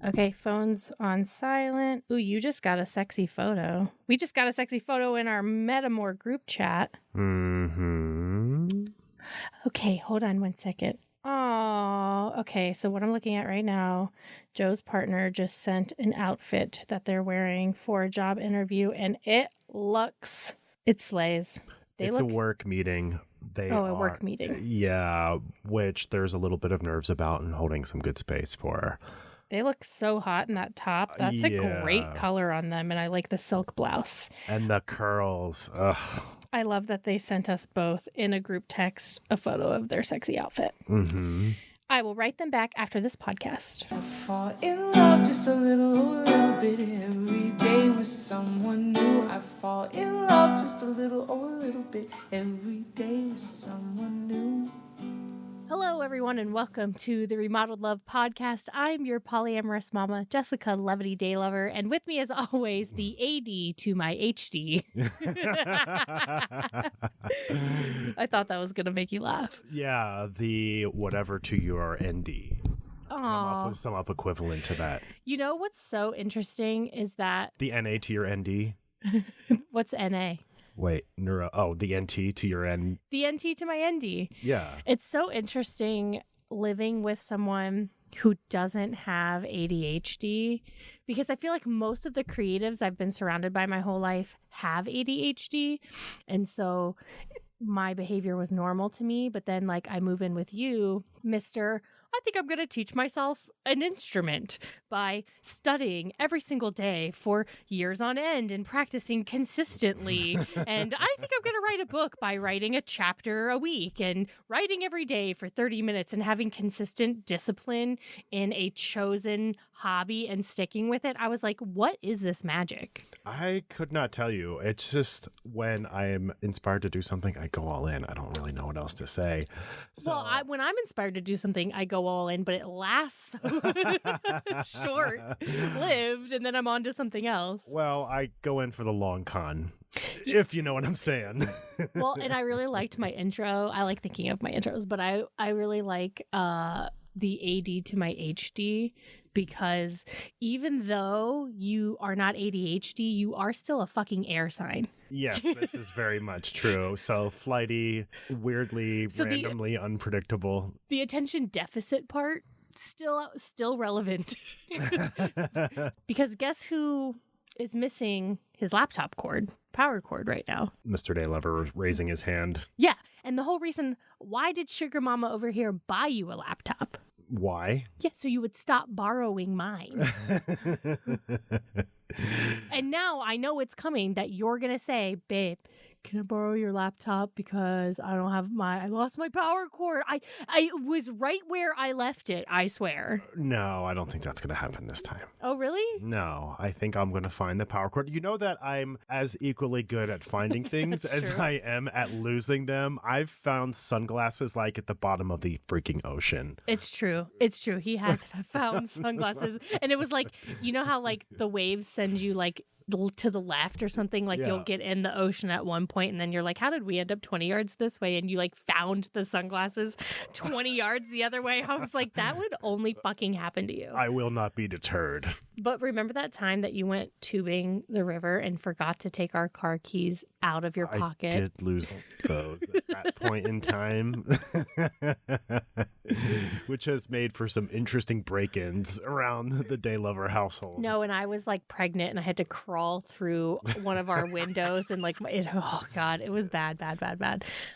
Okay, phone's on silent. Ooh, you just got a sexy photo. We just got a sexy photo in our Metamore group chat. Mm-hmm. Okay, hold on one second. Oh, okay. So what I'm looking at right now, Joe's partner just sent an outfit that they're wearing for a job interview, and it slays. It's a work meeting. A work meeting. Yeah, which there's a little bit of nerves about and holding some good space for. They look so hot in that top. That's a great color on them, and I like the silk blouse. And the curls. Ugh. I love that they sent us both in a group text a photo of their sexy outfit. Mm-hmm. I will write them back after this podcast. I fall in love just a little bit every day with someone new. I fall in love just a little bit every day with someone new. Hello, everyone, and welcome to the Remodeled Love podcast. I'm your polyamorous mama, Jessica-levity Daylover, and with me, as always, the AD to my HD. I thought that was going to make you laugh. Yeah, the whatever to your ND. Come up with some equivalent to that. You know what's so interesting is that... The NA to your ND? What's NA? Wait, the NT to your N. The NT to my ND. Yeah. It's so interesting living with someone who doesn't have ADHD, because I feel like most of the creatives I've been surrounded by my whole life have ADHD. And so my behavior was normal to me. But then I move in with you, Mr. I think I'm going to teach myself an instrument by studying every single day for years on end and practicing consistently. And I think I'm going to write a book by writing a chapter a week and writing every day for 30 minutes and having consistent discipline in a chosen hobby and sticking with it. I was like, what is this magic? I could not tell you. It's just when I'm inspired to do something, I go all in. I don't really know what else to say. So... Well, when I'm inspired to do something, I go all in, but it lasts so short-lived, and then I'm on to something else. Well, I go in for the long con, if you know what I'm saying. Well, and I really liked my intro. I like thinking of my intros, but I really like the AD to my HD, because even though you are not ADHD, you are still a fucking air sign. Yes, this is very much true. So flighty, weirdly, randomly unpredictable. The attention deficit part, still relevant. Because guess who is missing his laptop cord, power cord right now? Mr. Daylover raising his hand. Yeah, and the whole reason, why did Sugar Mama over here buy you a laptop? Why? Yeah, so you would stop borrowing mine. And now I know it's coming that you're going to say, babe, can I borrow your laptop because I lost my power cord. I was right where I left it, I swear. No, I don't think that's going to happen this time. Oh, really? No, I think I'm going to find the power cord. You know that I'm as equally good at finding things as I am at losing them. I've found sunglasses at the bottom of the freaking ocean. It's true. It's true. He has found sunglasses. And it was you know how the waves send you to the left or something, You'll get in the ocean at one point and then you're like, how did we end up 20 yards this way? And you found the sunglasses 20 yards the other way. I was like, that would only fucking happen to you. I will not be deterred. But remember that time that you went tubing the river and forgot to take our car keys out of your pocket? I did lose those at that point in time, which has made for some interesting break-ins around the Daylover household. No, and I was pregnant and I had to crawl through one of our windows and oh God, it was bad.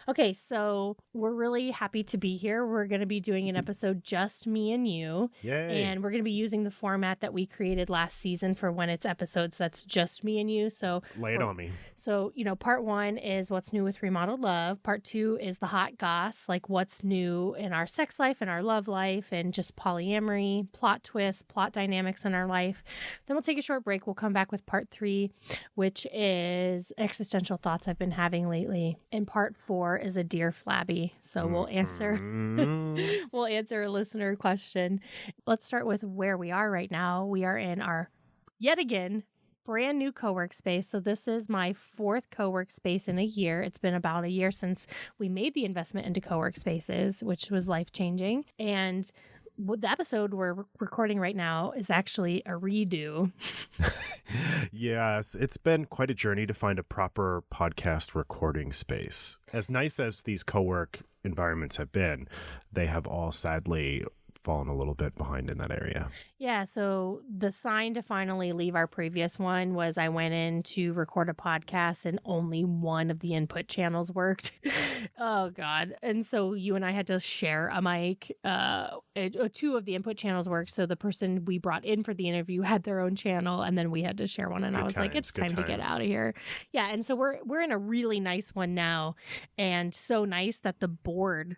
Okay, so we're really happy to be here. We're going to be doing an episode just me and you. Yay. And we're going to be using the format that we created last season for when it's episodes that's just me and you. So lay it on me. So, part 1 is what's new with Remodeled Love. Part 2 is the Hot Goss, what's new in our sex life and our love life and just polyamory, plot twists, plot dynamics in our life. Then we'll take a short break. We'll come back with part 3, which is existential thoughts I've been having lately. And part 4 is a Dear Flabby. So we'll answer a listener question. Let's start with where we are right now. We are in our, yet again, brand new co-work space. So this is my 4th co-work space in a year. It's been about a year since we made the investment into co-work spaces, which was life-changing. And the episode we're recording right now is actually a redo. Yes, it's been quite a journey to find a proper podcast recording space. As nice as these co-work environments have been, they have all sadly fallen a little bit behind in that area. Yeah, so the sign to finally leave our previous one was I went in to record a podcast and only one of the input channels worked. Oh, God. And so you and I had to share a mic. Two of the input channels worked, so the person we brought in for the interview had their own channel, and then we had to share one, and I was like, it's time to get out of here. Yeah, and so we're in a really nice one now, and so nice that the board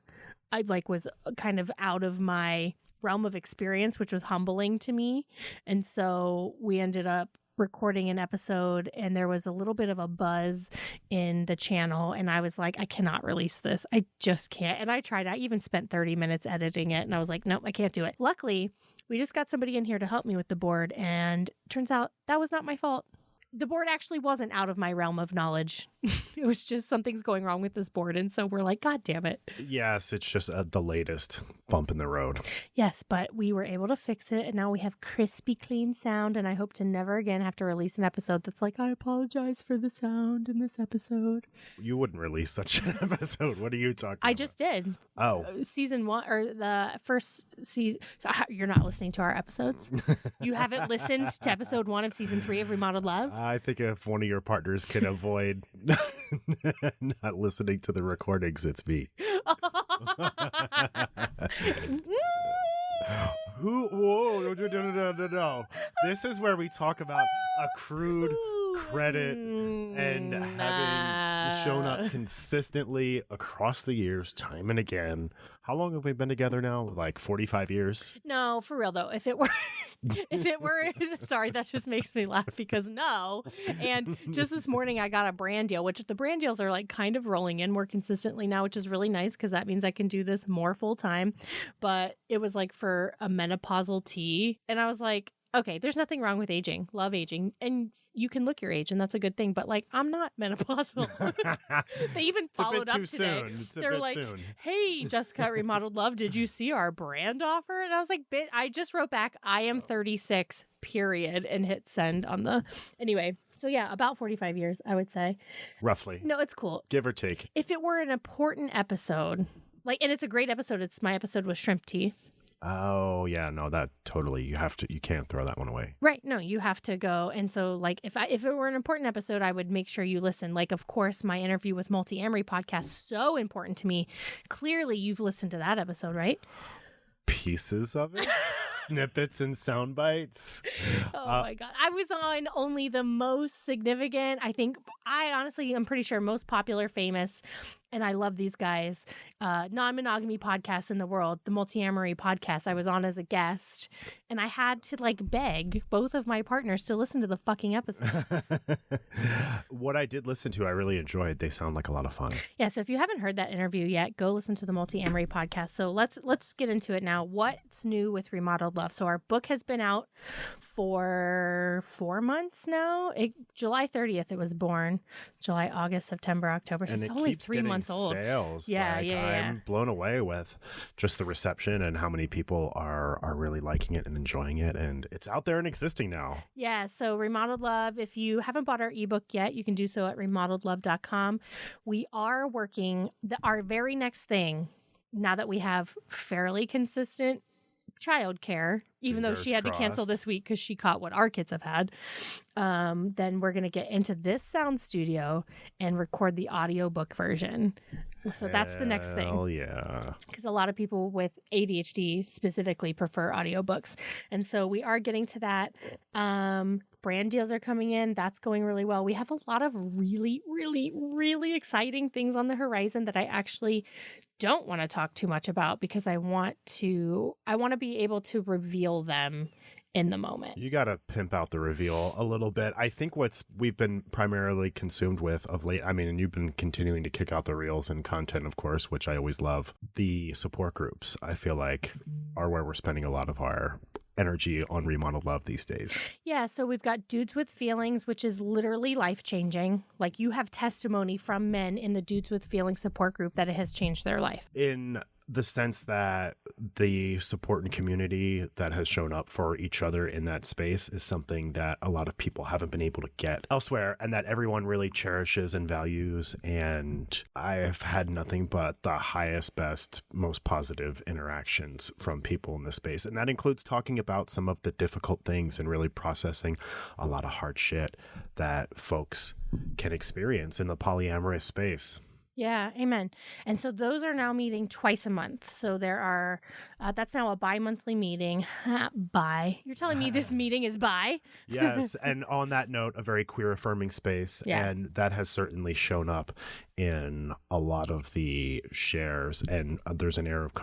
I was kind of out of my realm of experience, which was humbling to me. And so we ended up recording an episode, and there was a little bit of a buzz in the channel, and I was like, I cannot release this. I just can't. And I tried. I even spent 30 minutes editing it, and I was like, nope, I can't do it. Luckily, we just got somebody in here to help me with the board, and turns out that was not my fault. The board actually wasn't out of my realm of knowledge. It was just something's going wrong with this board. And so we're like, God damn it. Yes, it's just the latest bump in the road. Yes, but we were able to fix it. And now we have crispy, clean sound. And I hope to never again have to release an episode that's like, I apologize for the sound in this episode. You wouldn't release such an episode. What are you talking about? I just did. Oh. Season 1 or the first season. You're not listening to our episodes? You haven't listened to episode 1 of season 3 of Remodeled Love? I think if one of your partners can avoid not listening to the recordings, it's me. Whoa, no. This is where we talk about accrued credit and having shown up consistently across the years, time and again. How long have we been together now? Like 45 years? No, for real though. If it were, sorry, that just makes me laugh because no. And just this morning I got a brand deal, which the brand deals are like kind of rolling in more consistently now, which is really nice because that means I can do this more full time. But it was like for a menopausal tea. And I was like, okay, there's nothing wrong with aging. Love aging. And you can look your age, and that's a good thing. But, like, I'm not menopausal. They even followed up today. They're like, soon. Hey, Jessica at Remodeled Love, did you see our brand offer? And I was like, I just wrote back, I am 36, period, and hit send on the... Anyway, so yeah, about 45 years, I would say. Roughly. No, it's cool. Give or take. If it were an important episode, like, and it's a great episode. It's my episode with shrimp teeth. Oh, yeah, no, that totally, you can't throw that one away. Right. No, you have to go. And so like, if it were an important episode, I would make sure you listen. Like, of course, my interview with Multi-Amory podcast, so important to me. Clearly you've listened to that episode, right? Pieces of it, snippets and sound bites. Oh my God. I was on only the most significant, I honestly, I'm pretty sure most popular, famous, and I love these guys, non-monogamy podcasts in the world, the Multi-Amory podcast I was on as a guest, and I had to like beg both of my partners to listen to the fucking episode. What I did listen to, I really enjoyed. They sound like a lot of fun. Yeah, so if you haven't heard that interview yet, go listen to the Multi-Amory podcast. So let's get into it now. What's new with Remodeled Love? So our book has been out for 4 months now. July 30th it was born. July, August, September, October. So it's only 3 months old. Sales. Yeah, I'm blown away with just the reception and how many people are really liking it and enjoying it, and it's out there and existing now. Yeah, so Remodeled Love, if you haven't bought our ebook yet, you can do so at remodeledlove.com. We are working our very next thing, now that we have fairly consistent childcare, even though she had to cancel this week because she caught what our kids have had, then we're going to get into this sound studio and record the audiobook version. So that's the next thing. Oh yeah. Because a lot of people with ADHD specifically prefer audiobooks. And so we are getting to that. Brand deals are coming in. That's going really well. We have a lot of really, really, really exciting things on the horizon that I actually don't want to talk too much about because I want to be able to reveal them in the moment. You got to pimp out the reveal a little bit. I think we've been primarily consumed with of late, and you've been continuing to kick out the reels and content, of course, which I always love. The support groups, I feel like, are where we're spending a lot of our energy on Remodeled Love these days. Yeah, so we've got Dudes with Feelings, which is literally life-changing. Like, you have testimony from men in the Dudes with Feelings support group that it has changed their life. In the sense that the support and community that has shown up for each other in that space is something that a lot of people haven't been able to get elsewhere, and that everyone really cherishes and values. And I've had nothing but the highest, best, most positive interactions from people in this space. And that includes talking about some of the difficult things and really processing a lot of hard shit that folks can experience in the polyamorous space. Yeah, amen. And so those are now meeting twice a month. So there are, that's now a bi-monthly meeting. Bi. You're telling me this meeting is bi? Yes. And on that note, a very queer affirming space. Yeah. And that has certainly shown up in a lot of the shares. And there's an air of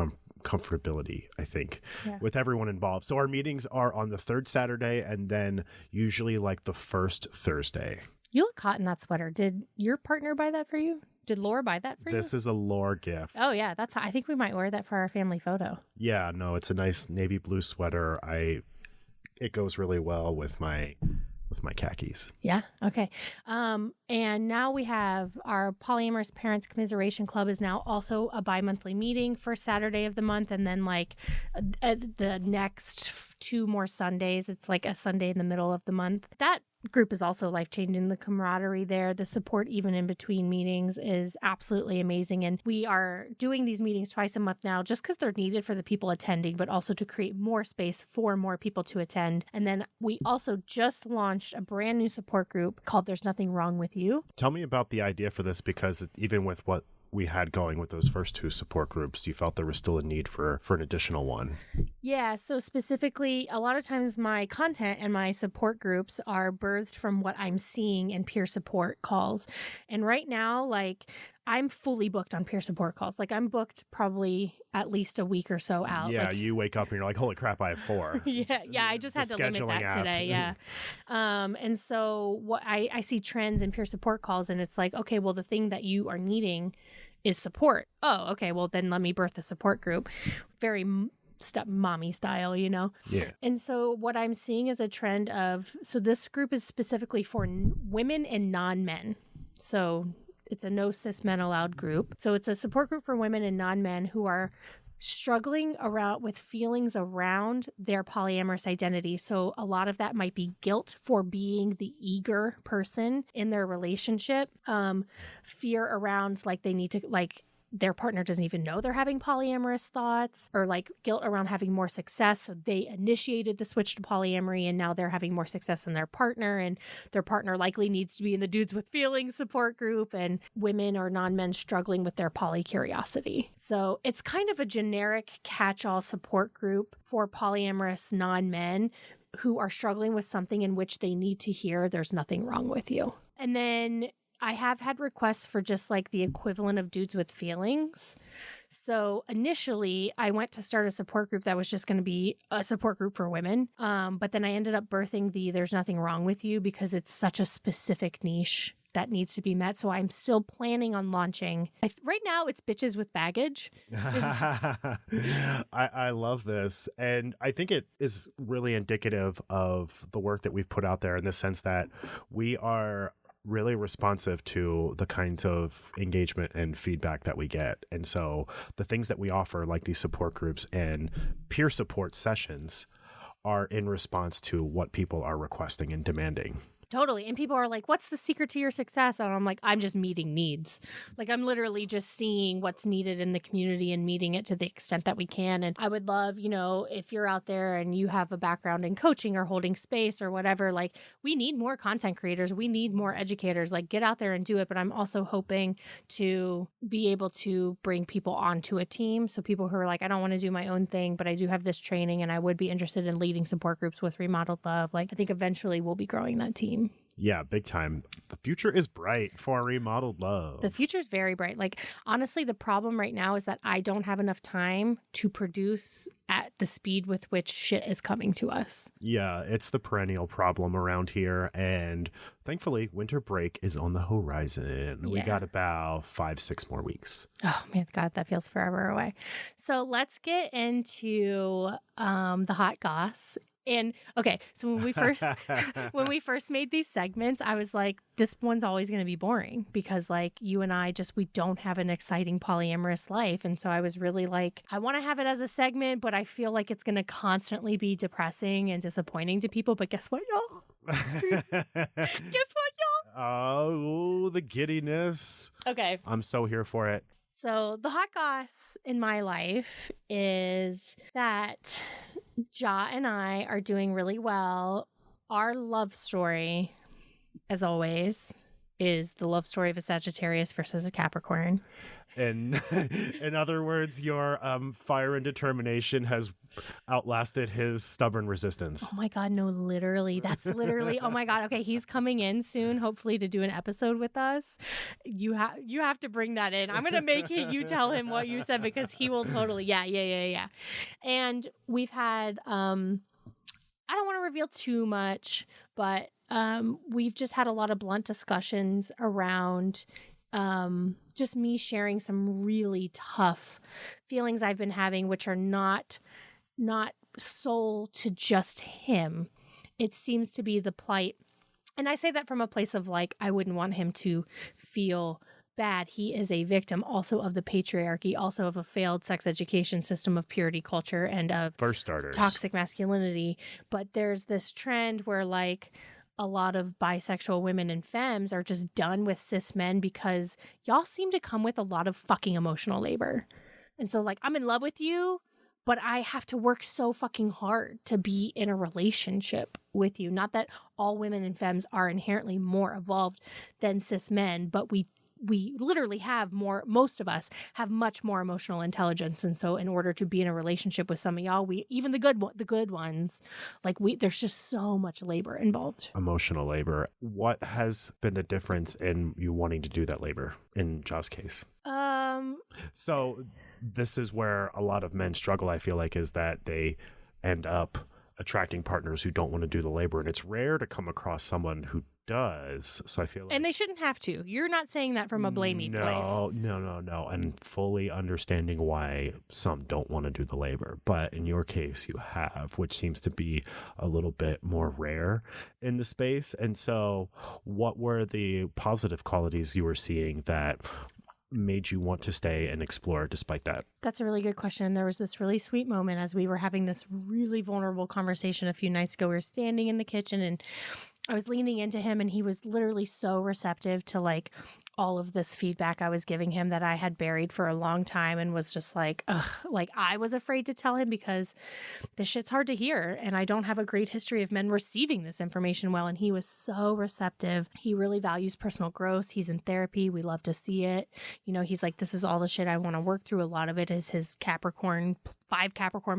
comfortability, I think, with everyone involved. So our meetings are on the third Saturday and then usually like the first Thursday. You look hot in that sweater. Did your partner buy that for you? Did Laura buy that for you? This is a Laura gift. Oh yeah, that's. I think we might wear that for our family photo. Yeah, no, it's a nice navy blue sweater. It goes really well with my khakis. Yeah. Okay. And now we have our Polyamorous Parents Commiseration Club is now also a bi-monthly meeting for Saturday of the month, and then like the next 2 more Sundays, it's like a Sunday in the middle of the month. That group is also life-changing. The camaraderie there, the support even in between meetings is absolutely amazing. And we are doing these meetings twice a month now just because they're needed for the people attending, but also to create more space for more people to attend. And then we also just launched a brand new support group called There's Nothing Wrong With You. Tell me about the idea for this, because even with what we had going with those first 2 support groups, you felt there was still a need for an additional one. Yeah, so specifically, a lot of times my content and my support groups are birthed from what I'm seeing in peer support calls. And right now, like, I'm fully booked on peer support calls. Like, I'm booked probably at least a week or so out. Yeah, like, you wake up and you're like, holy crap, I have 4. yeah, I just had to limit that app. today. Yeah. And so what I see trends in peer support calls, and it's like, okay, well, the thing that you are needing is support. Oh, okay, well, then let me birth a support group. Very step mommy style, you know? Yeah. And so what I'm seeing is a trend of, so this group is specifically for women and non-men. So it's a no cis men allowed group. So it's a support group for women and non-men who are struggling around with feelings around their polyamorous identity. So a lot of that might be guilt for being the eager person in their relationship, fear around like they need to like their partner doesn't even know they're having polyamorous thoughts, or like guilt around having more success. So they initiated the switch to polyamory and now they're having more success than their partner, and their partner likely needs to be in the dudes with feelings support group, and women or non-men struggling with their polycuriosity. So it's kind of a generic catch-all support group for polyamorous non-men who are struggling with something in which they need to hear there's nothing wrong with you. And then I have had requests for just like the equivalent of dudes with feelings. So initially I went to start a support group that was just going to be a support group for women. But then I ended up birthing the There's Nothing Wrong With You because it's such a specific niche that needs to be met. So I'm still planning on launching. Right now it's bitches with baggage. I love this. And I think it is really indicative of the work that we've put out there in the sense that we are really responsive to the kinds of engagement and feedback that we get. And so the things that we offer, like these support groups and peer support sessions, are in response to what people are requesting and demanding. Totally. And people are like, what's the secret to your success? And I'm like, I'm just meeting needs. Like, I'm literally just seeing what's needed in the community and meeting it to the extent that we can. And I would love, you know, if you're out there and you have a background in coaching or holding space or whatever, like, we need more content creators. We need more educators. Like, get out there and do it. But I'm also hoping to be able to bring people onto a team. So people who are like, I don't want to do my own thing, but I do have this training and I would be interested in leading support groups with Remodeled Love. Like, I think eventually we'll be growing that team. Yeah, big time. The future is bright for Remodeled Love. The future is very bright. Like, honestly, the problem right now is that I don't have enough time to produce at the speed with which shit is coming to us. Yeah, it's the perennial problem around here. And thankfully, winter break is on the horizon. Yeah. We got about 5-6 more weeks. Oh, man, God, that feels forever away. So let's get into the Hot Goss. And okay, so when we first made these segments, I was like, this one's always going to be boring because like you and I we don't have an exciting polyamorous life. And so I was really like, I want to have it as a segment, but I feel like it's going to constantly be depressing and disappointing to people. But guess what, y'all? Guess what, y'all? Oh, the giddiness. Okay. I'm so here for it. So the hot goss in my life is that Ja and I are doing really well. Our love story, as always, is the love story of a Sagittarius versus a Capricorn. And in other words, your fire and determination has outlasted his stubborn resistance. Oh my God, no, literally. That's literally, oh my God. Okay, he's coming in soon, hopefully to do an episode with us. You have to bring that in. I'm going to make you tell him what you said because he will totally, yeah. And we've had, I don't want to reveal too much, but we've just had a lot of blunt discussions around just me sharing some really tough feelings I've been having, which are not sole to just him. It seems to be the plight. And I say that from a place of like, I wouldn't want him to feel bad. He is a victim also of the patriarchy, also of a failed sex education system of purity culture and of For starters, toxic masculinity. But there's this trend where like, a lot of bisexual women and femmes are just done with cis men because y'all seem to come with a lot of fucking emotional labor. And so like, I'm in love with you, but I have to work so fucking hard to be in a relationship with you. Not that all women and femmes are inherently more evolved than cis men, but we literally have more, most of us have much more emotional intelligence. And so in order to be in a relationship with some of y'all, even the good ones, like there's just so much labor involved. Emotional labor. What has been the difference in you wanting to do that labor in Ja's case? So this is where a lot of men struggle, I feel like, is that they end up attracting partners who don't want to do the labor. And it's rare to come across someone who does. So I feel like... And they shouldn't have to. You're not saying that from a blamey place. No. And fully understanding why some don't want to do the labor. But in your case, you have, which seems to be a little bit more rare in the space. And so what were the positive qualities you were seeing that made you want to stay and explore despite that? That's a really good question. There was this really sweet moment as we were having this really vulnerable conversation a few nights ago. We were standing in the kitchen and I was leaning into him and he was literally so receptive to like all of this feedback I was giving him that I had buried for a long time and was just like, ugh, like I was afraid to tell him because this shit's hard to hear and I don't have a great history of men receiving this information well. And he was so receptive. He really values personal growth. He's in therapy. We love to see it. You know, he's like, this is all the shit I want to work through. A lot of it is his 5 Capricorn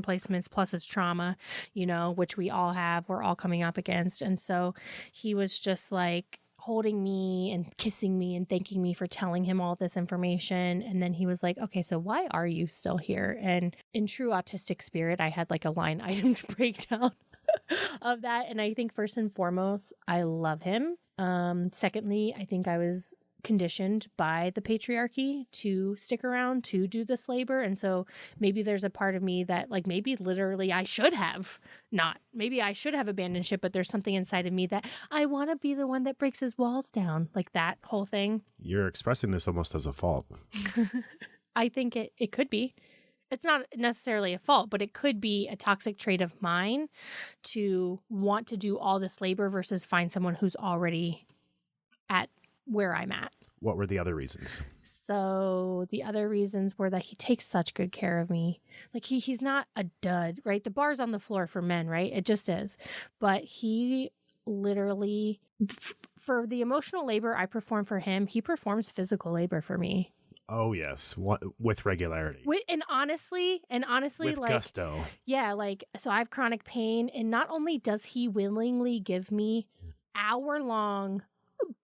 placements plus his trauma, you know, which we all have, we're all coming up against. And so he was just like, holding me and kissing me and thanking me for telling him all this information. And then he was like, okay, so why are you still here? And in true autistic spirit, I had like a line item breakdown of that. And I think first and foremost, I love him. Secondly, I think I was conditioned by the patriarchy to stick around to do this labor. And so maybe there's a part of me that like maybe literally I should have abandoned ship, but there's something inside of me that I want to be the one that breaks his walls down, like that whole thing. You're expressing this almost as a fault. I think it could be. It's not necessarily a fault, but it could be a toxic trait of mine to want to do all this labor versus find someone who's already at where I'm at. What were the other reasons? So the other reasons were that he takes such good care of me. Like he's not a dud, right? The bar's on the floor for men, right? It just is. But he literally, for the emotional labor I perform for him, he performs physical labor for me. Oh, yes. With regularity. And honestly, with like gusto. Yeah, like, so I have chronic pain. And not only does he willingly give me hour-long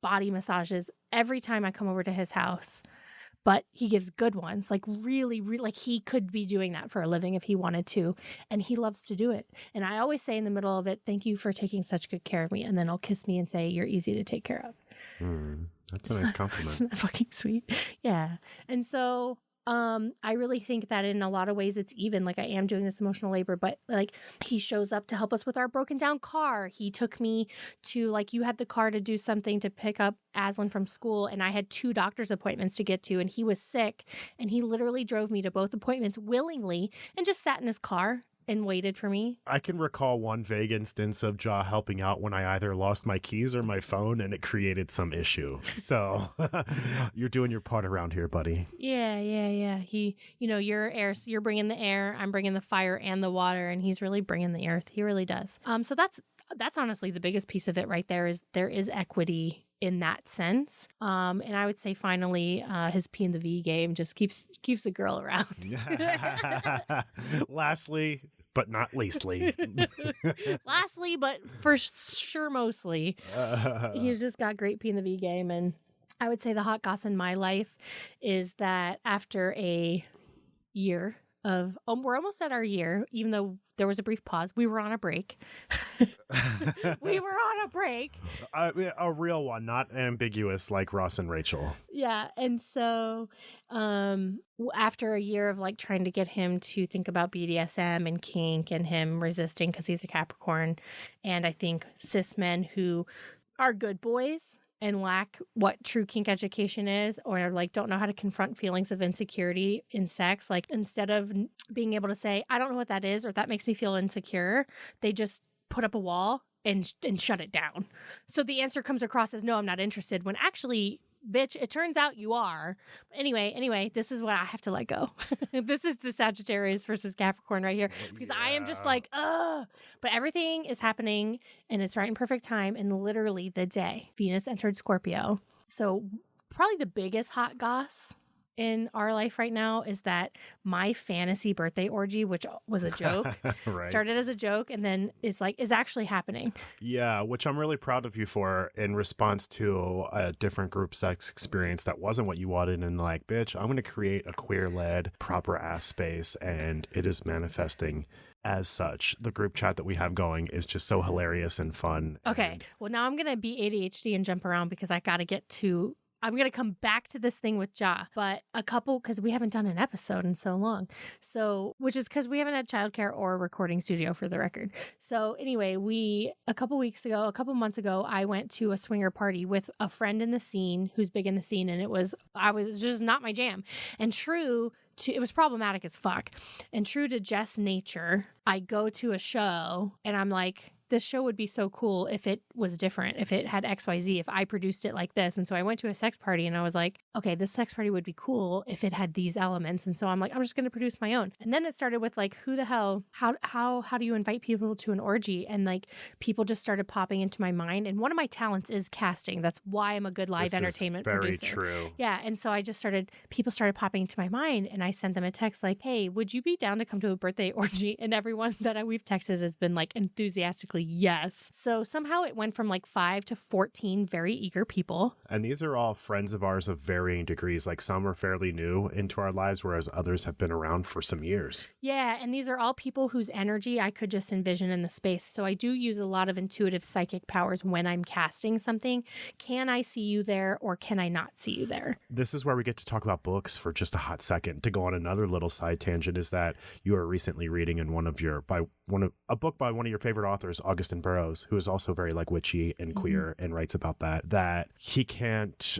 body massages every time I come over to his house, but he gives good ones, like really, like he could be doing that for a living if he wanted to, and he loves to do it. And I always say in the middle of it, thank you for taking such good care of me, and then he'll kiss me and say, you're easy to take care of. That's a nice compliment. Isn't that fucking sweet? Yeah. And so I really think that in a lot of ways it's even. Like, I am doing this emotional labor, but like, he shows up to help us with our broken down car. He took me to, like, you had the car to do something to pick up Aslan from school, and I had 2 doctor's appointments to get to, and he was sick, and he literally drove me to both appointments willingly and just sat in his car and waited for me. I can recall one vague instance of Ja helping out when I either lost my keys or my phone, and it created some issue. So you're doing your part around here, buddy. Yeah. He, you're bringing the air, I'm bringing the fire and the water, and he's really bringing the earth. He really does. So that's honestly the biggest piece of it right there, is there is equity in that sense. And I would say finally, his P and the V game just keeps the girl around. Lastly, but not leastly. Lastly, but for sure mostly. He's just got great P and the V game. And I would say the hot goss in my life is that after a year of, we're almost at our year, even though there was a brief pause. We were on a break. We were on a break. A real one, not ambiguous like Ross and Rachel. Yeah. And so after a year of like trying to get him to think about BDSM and kink, and him resisting because he's a Capricorn, and I think cis men who are good boys and lack what true kink education is, or like don't know how to confront feelings of insecurity in sex, like instead of being able to say, I don't know what that is, or that makes me feel insecure, they just put up a wall and shut it down. So the answer comes across as, no, I'm not interested, when actually, bitch, it turns out you are. Anyway, this is what I have to let go. This is the Sagittarius versus Capricorn right here, because I am just like, ugh. But everything is happening, and it's right in perfect time, and literally the day Venus entered Scorpio. So probably the biggest hot goss in our life right now is that my fantasy birthday orgy, which was a joke, right, started as a joke and then is actually happening. Yeah, which I'm really proud of you for, in response to a different group sex experience that wasn't what you wanted, and like, bitch, I'm going to create a queer-led, proper-ass space, and it is manifesting as such. The group chat that we have going is just so hilarious and fun. Okay, well, now I'm going to be ADHD and jump around because I got to get to... I'm going to come back to this thing with Ja, but because we haven't done an episode in so long. So, which is because we haven't had childcare or a recording studio, for the record. So anyway, a couple months ago, I went to a swinger party with a friend in the scene who's big in the scene. And it was just not my jam. And it was problematic as fuck. And true to Jess nature, I go to a show and I'm like, this show would be so cool if it was different, if it had XYZ, if I produced it like this. And so I went to a sex party and I was like, okay, this sex party would be cool if it had these elements. And so I'm like, I'm just going to produce my own. And then it started with like, who the hell, how do you invite people to an orgy? And like, people just started popping into my mind. And one of my talents is casting. That's why I'm a good live entertainment producer. Very true. Yeah. And so people started popping into my mind, and I sent them a text like, hey, would you be down to come to a birthday orgy? And everyone that we've texted has been like enthusiastically yes. So somehow it went from like 5 to 14 very eager people. And these are all friends of ours of varying degrees. Like, some are fairly new into our lives, whereas others have been around for some years. Yeah. And these are all people whose energy I could just envision in the space. So I do use a lot of intuitive psychic powers when I'm casting something. Can I see you there, or can I not see you there? This is where we get to talk about books for just a hot second. To go on another little side tangent, is that you are recently reading in a book by one of your favorite authors, Augustin Burroughs, who is also very like witchy and queer, and writes about that he can't,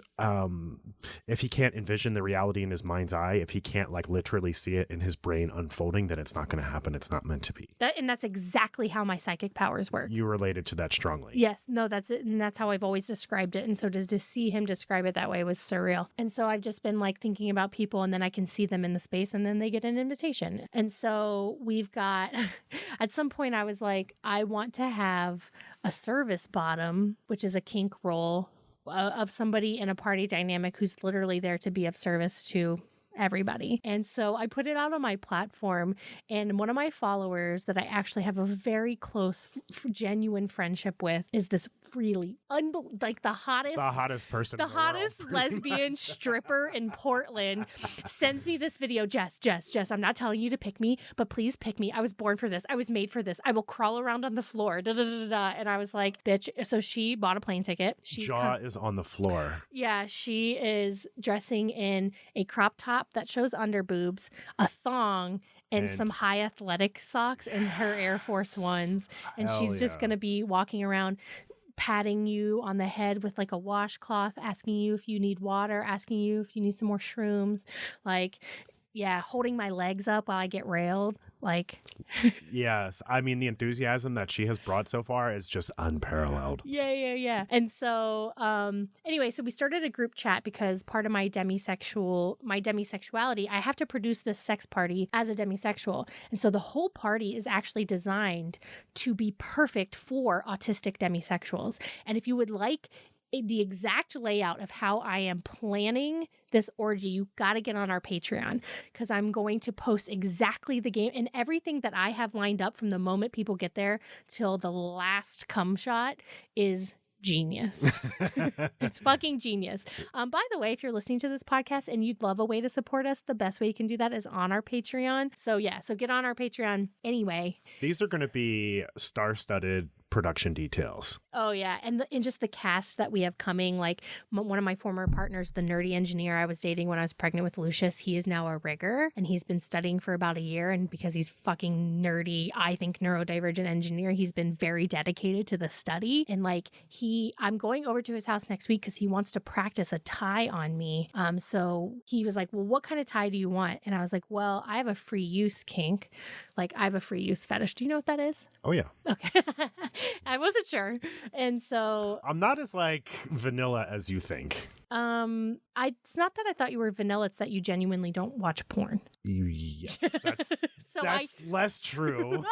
if he can't envision the reality in his mind's eye, if he can't like literally see it in his brain unfolding, then it's not going to happen. It's not meant to be. That's exactly how my psychic powers work. You related to that strongly. Yes, no, that's it. And that's how I've always described it. And so to see him describe it that way was surreal. And so I've just been like thinking about people, and then I can see them in the space, and then they get an invitation. And so we've got, at some point I was like, I want to have a service bottom, which is a kink role of somebody in a party dynamic who's literally there to be of service to everybody. And so I put it out on my platform, and one of my followers that I actually have a very close, genuine friendship with is this really like the hottest person, the hottest lesbian stripper in Portland. Sends me this video. Jess, I'm not telling you to pick me, but please pick me. I was born for this. I was made for this. I will crawl around on the floor. Da, da, da, da, da. And I was like, bitch. So she bought a plane ticket. Jaw is on the floor. Yeah, she is dressing in a crop top that shows under boobs, a thong, and some high athletic socks and her Air Force Ones. And she's just going to be walking around patting you on the head with like a washcloth, asking you if you need water, asking you if you need some more shrooms, like, yeah, holding my legs up while I get railed. Like, yes. I mean, the enthusiasm that she has brought so far is just unparalleled. Yeah. And so, anyway, so we started a group chat because part of my demisexuality, I have to produce this sex party as a demisexual. And so the whole party is actually designed to be perfect for autistic demisexuals. And if you would like the exact layout of how I am planning this orgy, you got to get on our Patreon, because I'm going to post exactly the game and everything that I have lined up from the moment people get there till the last cum shot is genius. It's fucking genius. By the way, if you're listening to this podcast and you'd love a way to support us, the best way you can do that is on our Patreon. So get on our Patreon anyway. These are going to be star-studded production details. Oh yeah, and just the cast that we have coming. Like one of my former partners, the nerdy engineer I was dating when I was pregnant with Lucius, he is now a rigger, and he's been studying for about a year. And because he's fucking nerdy, I think neurodivergent engineer, he's been very dedicated to the study. And like I'm going over to his house next week because he wants to practice a tie on me. So he was like, "Well, what kind of tie do you want?" And I was like, "Well, I have a free use kink. Like I have a free use fetish. Do you know what that is?" Oh yeah. Okay. I wasn't sure. And so I'm not as like vanilla as you think. It's not that I thought you were vanilla, it's that you genuinely don't watch porn. Yes. That's less true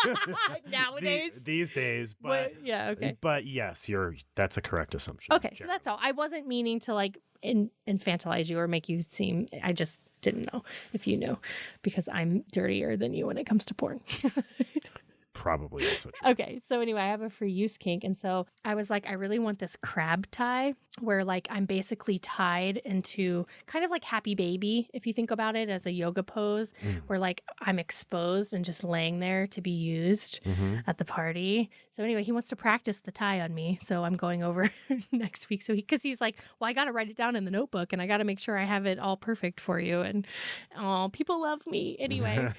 nowadays. These days, but yeah, okay. But yes, that's a correct assumption. Okay, so that's all. I wasn't meaning to like infantilize you or make you seem, I just didn't know if you knew, because I'm dirtier than you when it comes to porn. Probably also true. Okay, so anyway, I have a free use kink, and so I was like, I really want this crab tie where like I'm basically tied into kind of like Happy Baby, if you think about it as a yoga pose, where like I'm exposed and just laying there to be used at the party. So anyway, he wants to practice the tie on me, so I'm going over next week. So because he's like, well, I got to write it down in the notebook, and I got to make sure I have it all perfect for you, and people love me anyway.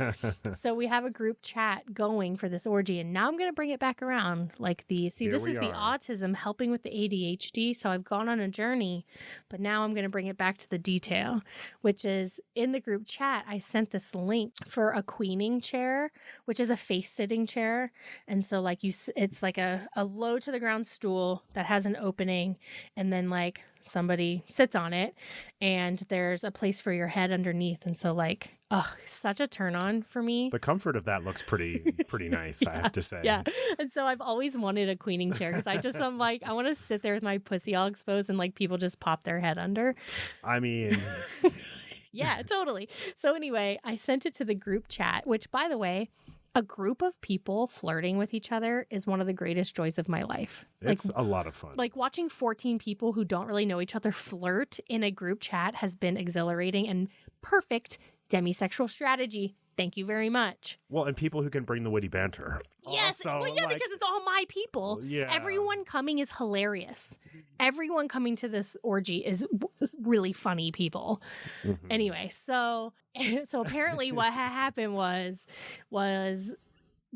So we have a group chat going for this orgy, and now I'm going to bring it back around. Like this is the autism helping with the ADHD. So I've gone on a journey, but now I'm going to bring it back to the detail, which is in the group chat. I sent this link for a queening chair, which is a face sitting chair. And so like it's like a low to the ground stool that has an opening, and then like somebody sits on it, and there's a place for your head underneath. And so like, such a turn on for me. The comfort of that looks pretty nice, I have to say. Yeah. And so I've always wanted a queening chair because I'm like, I want to sit there with my pussy all exposed and like people just pop their head under. I mean... Yeah, totally. So anyway, I sent it to the group chat, which by the way, a group of people flirting with each other is one of the greatest joys of my life. It's a lot of fun. Like watching 14 people who don't really know each other flirt in a group chat has been exhilarating and perfect demisexual strategy. Thank you very much. Well, and people who can bring the witty banter. Yes. Also, well, yeah, because it's all my people. Yeah. Everyone coming is hilarious. Everyone coming to this orgy is just really funny people. Anyway, so apparently what happened was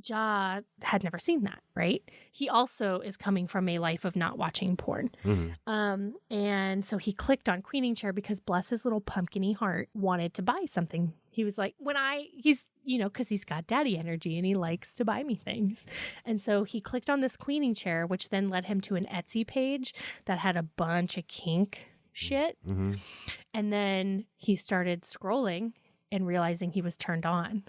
Ja had never seen that, right? He also is coming from a life of not watching porn. And so he clicked on queening chair because bless his little pumpkin-y heart wanted to buy something. He was like, he's because he's got daddy energy and he likes to buy me things. And so he clicked on this queening chair, which then led him to an Etsy page that had a bunch of kink shit. And then he started scrolling and realizing he was turned on.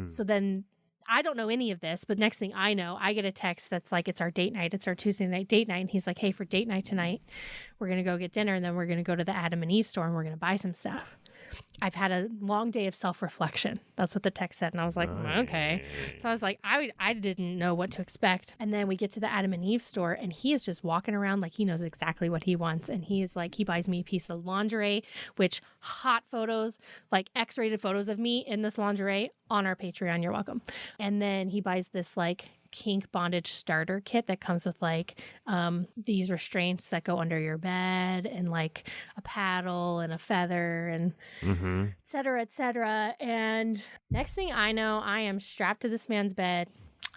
So then I don't know any of this, but next thing I know, I get a text that's like, it's our date night. It's our Tuesday night date night. And he's like, hey, for date night tonight, we're going to go get dinner. And then we're going to go to the Adam and Eve store and we're going to buy some stuff. I've had a long day of self-reflection. That's what the text said. And I was like, okay. So I was like, I didn't know what to expect. And then we get to the Adam and Eve store and he is just walking around like he knows exactly what he wants. And he is like, he buys me a piece of lingerie, which hot photos, like X-rated photos of me in this lingerie on our Patreon. You're welcome. And then he buys this like kink bondage starter kit that comes with like these restraints that go under your bed and like a paddle and a feather and et cetera, et cetera. And next thing I know, I am strapped to this man's bed,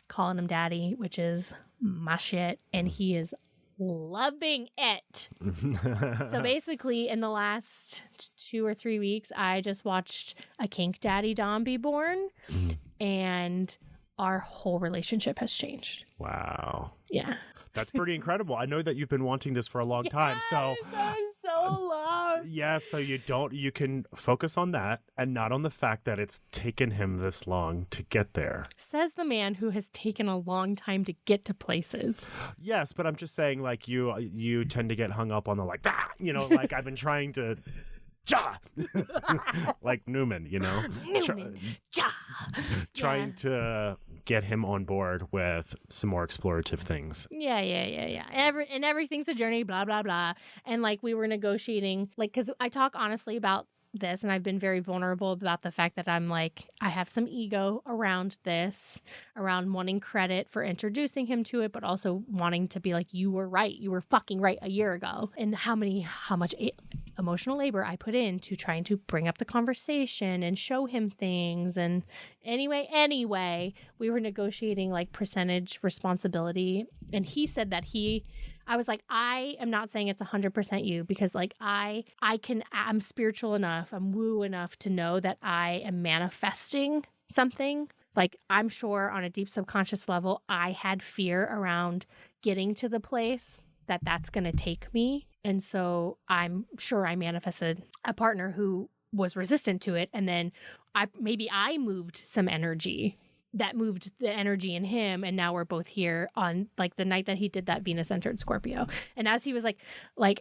calling him daddy, which is my shit, and he is loving it. So basically, in the last 2 or 3 weeks, I just watched a kink daddy dom be born, and our whole relationship has changed. Wow. Yeah. That's pretty incredible. I know that you've been wanting this for a long time. So long. yeah, so you can focus on that and not on the fact that it's taken him this long to get there. Says the man who has taken a long time to get to places. Yes, but I'm just saying, like, you tend to get hung up on the like, like I've been trying to like Newman, trying to get him on board with some more explorative things. Yeah. And everything's a journey, blah, blah, blah. And like we were negotiating, like, because I talk honestly about this, and I've been very vulnerable about the fact that I'm like, I have some ego around this, around wanting credit for introducing him to it, but also wanting to be like, you were right. You were fucking right a year ago. And how much emotional labor I put into trying to bring up the conversation and show him things. And anyway, we were negotiating like percentage responsibility. And he said that I was like, I am not saying it's 100% you, because like I'm spiritual enough, I'm woo enough to know that I am manifesting something. Like, I'm sure on a deep subconscious level, I had fear around getting to the place that's going to take me. And so I'm sure I manifested a partner who was resistant to it. And then I moved some energy that moved the energy in him, and now we're both here on like the night that he did that Venus entered Scorpio. And as he was like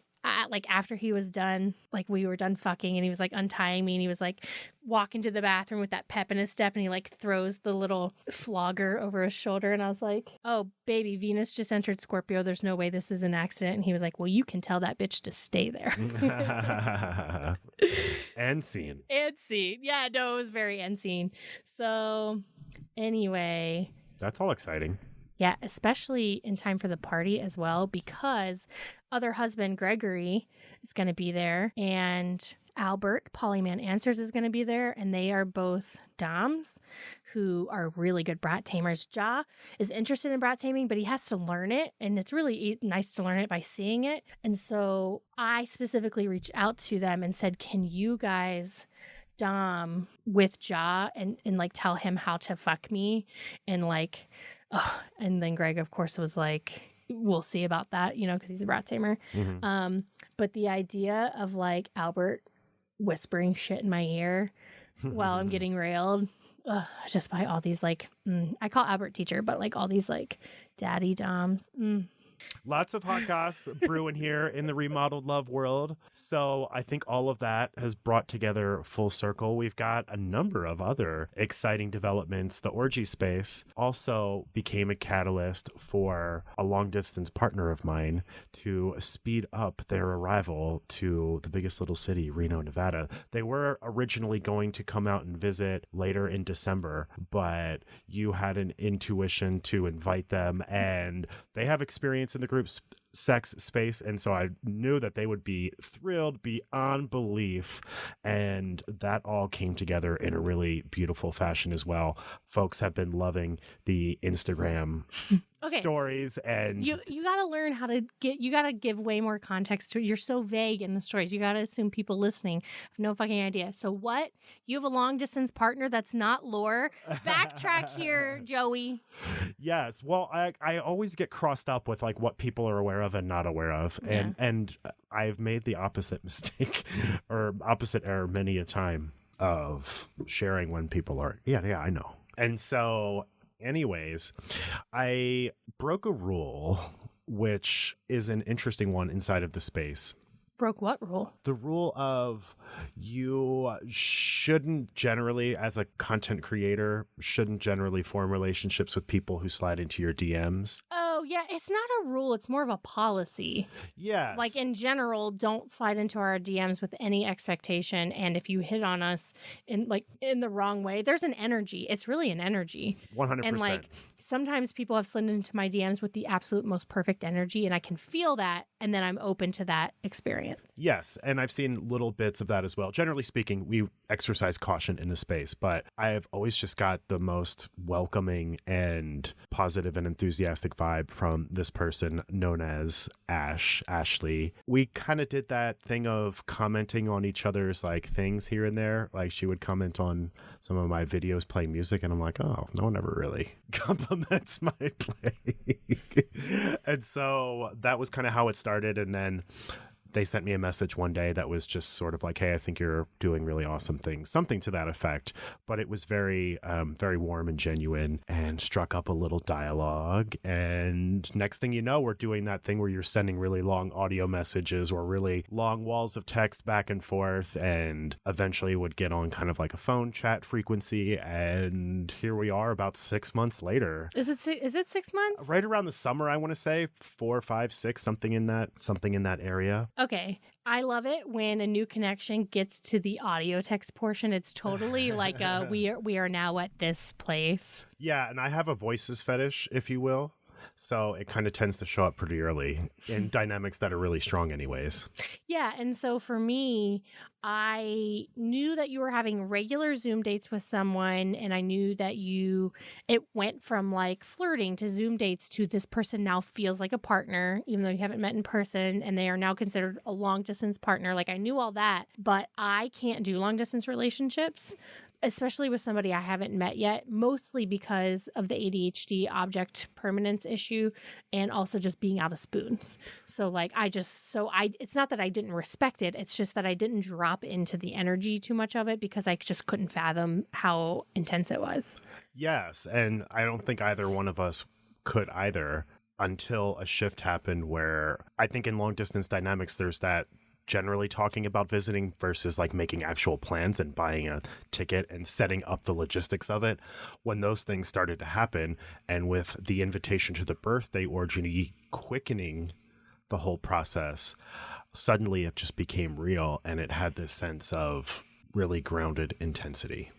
after he was done, like we were done fucking, and he was like untying me, and he was like walking to the bathroom with that pep in his step, and he like throws the little flogger over his shoulder, and I was like, oh baby, Venus just entered Scorpio, there's no way this is an accident. And he was like, well, you can tell that bitch to stay there. End scene. Yeah, no, it was very end scene. So anyway, that's all exciting. Yeah, especially in time for the party as well, because other husband Gregory is going to be there, and Albert, Polyman Answers, is going to be there, and they are both doms who are really good brat tamers. Ja is interested in brat taming, but he has to learn it, and it's really nice to learn it by seeing it. And so I specifically reached out to them and said, can you guys dom with Ja and like tell him how to fuck me? And like, and then Greg, of course, was like, we'll see about that, because he's a brat tamer. But the idea of like Albert whispering shit in my ear while I'm getting railed, just by all these like, I call Albert teacher, but like all these like daddy doms. Lots of hot goss brewing here in the Remodeled Love world. So I think all of that has brought together full circle. We've got a number of other exciting developments. The orgy space also became a catalyst for a long distance partner of mine to speed up their arrival to the biggest little city, Reno, Nevada. They were originally going to come out and visit later in December, but you had an intuition to invite them, and they have experience in the group sex space, and so I knew that they would be thrilled beyond belief, and that all came together in a really beautiful fashion as well. Folks have been loving the Instagram stories, and you got to learn how to you got to give way more context to it. You're so vague in the stories. You got to assume people listening have no fucking idea. So what? You have a long distance partner that's not lore? Backtrack here, Joey. Yes. Well, I always get crossed up with like what people are aware of and not aware of. Yeah. And I've made the opposite mistake or opposite error many a time of sharing when people are, yeah, I know. And so anyways, I broke a rule, which is an interesting one inside of the space. Broke what rule? The rule of you shouldn't generally, as a content creator, shouldn't generally form relationships with people who slide into your DMs. Oh, Oh, yeah. It's not a rule. It's more of a policy. Yes. Like, in general, don't slide into our DMs with any expectation. And if you hit on us in the wrong way, there's an energy. It's really an energy. 100%. And like, sometimes people have slid into my DMs with the absolute most perfect energy, and I can feel that. And then I'm open to that experience. Yes. And I've seen little bits of that as well. Generally speaking, we exercise caution in the space, but I have always just got the most welcoming and positive and enthusiastic vibe from this person known as Ashley. We kind of did that thing of commenting on each other's like things here and there. Like she would comment on some of my videos playing music, and I'm like, oh, no one ever really compliments my play. And so that was kind of how it started. And then they sent me a message one day that was just sort of like, hey, I think you're doing really awesome things, something to that effect. But it was very, very warm and genuine, and struck up a little dialogue. And next thing you know, we're doing that thing where you're sending really long audio messages or really long walls of text back and forth, and eventually would get on kind of like a phone chat frequency. And here we are about 6 months later. Is it 6 months? Right around the summer, I want to say 4, 5, 6, something in that area. Okay. I love it when a new connection gets to the audio text portion. It's totally like we are now at this place. Yeah, and I have a voices fetish, if you will. So it kind of tends to show up pretty early in dynamics that are really strong anyways. Yeah, and so for me, I knew that you were having regular Zoom dates with someone, and I knew that it went from like flirting to Zoom dates to this person now feels like a partner, even though you haven't met in person, and they are now considered a long distance partner. Like I knew all that, but I can't do long distance relationships, especially with somebody I haven't met yet, mostly because of the ADHD object permanence issue and also just being out of spoons. So like it's not that I didn't respect it. It's just that I didn't drop into the energy too much of it because I just couldn't fathom how intense it was. Yes. And I don't think either one of us could either until a shift happened where I think in long distance dynamics, there's that generally talking about visiting versus like making actual plans and buying a ticket and setting up the logistics of it. When those things started to happen, and with the invitation to the birthday orgy quickening the whole process, suddenly it just became real, and it had this sense of really grounded intensity.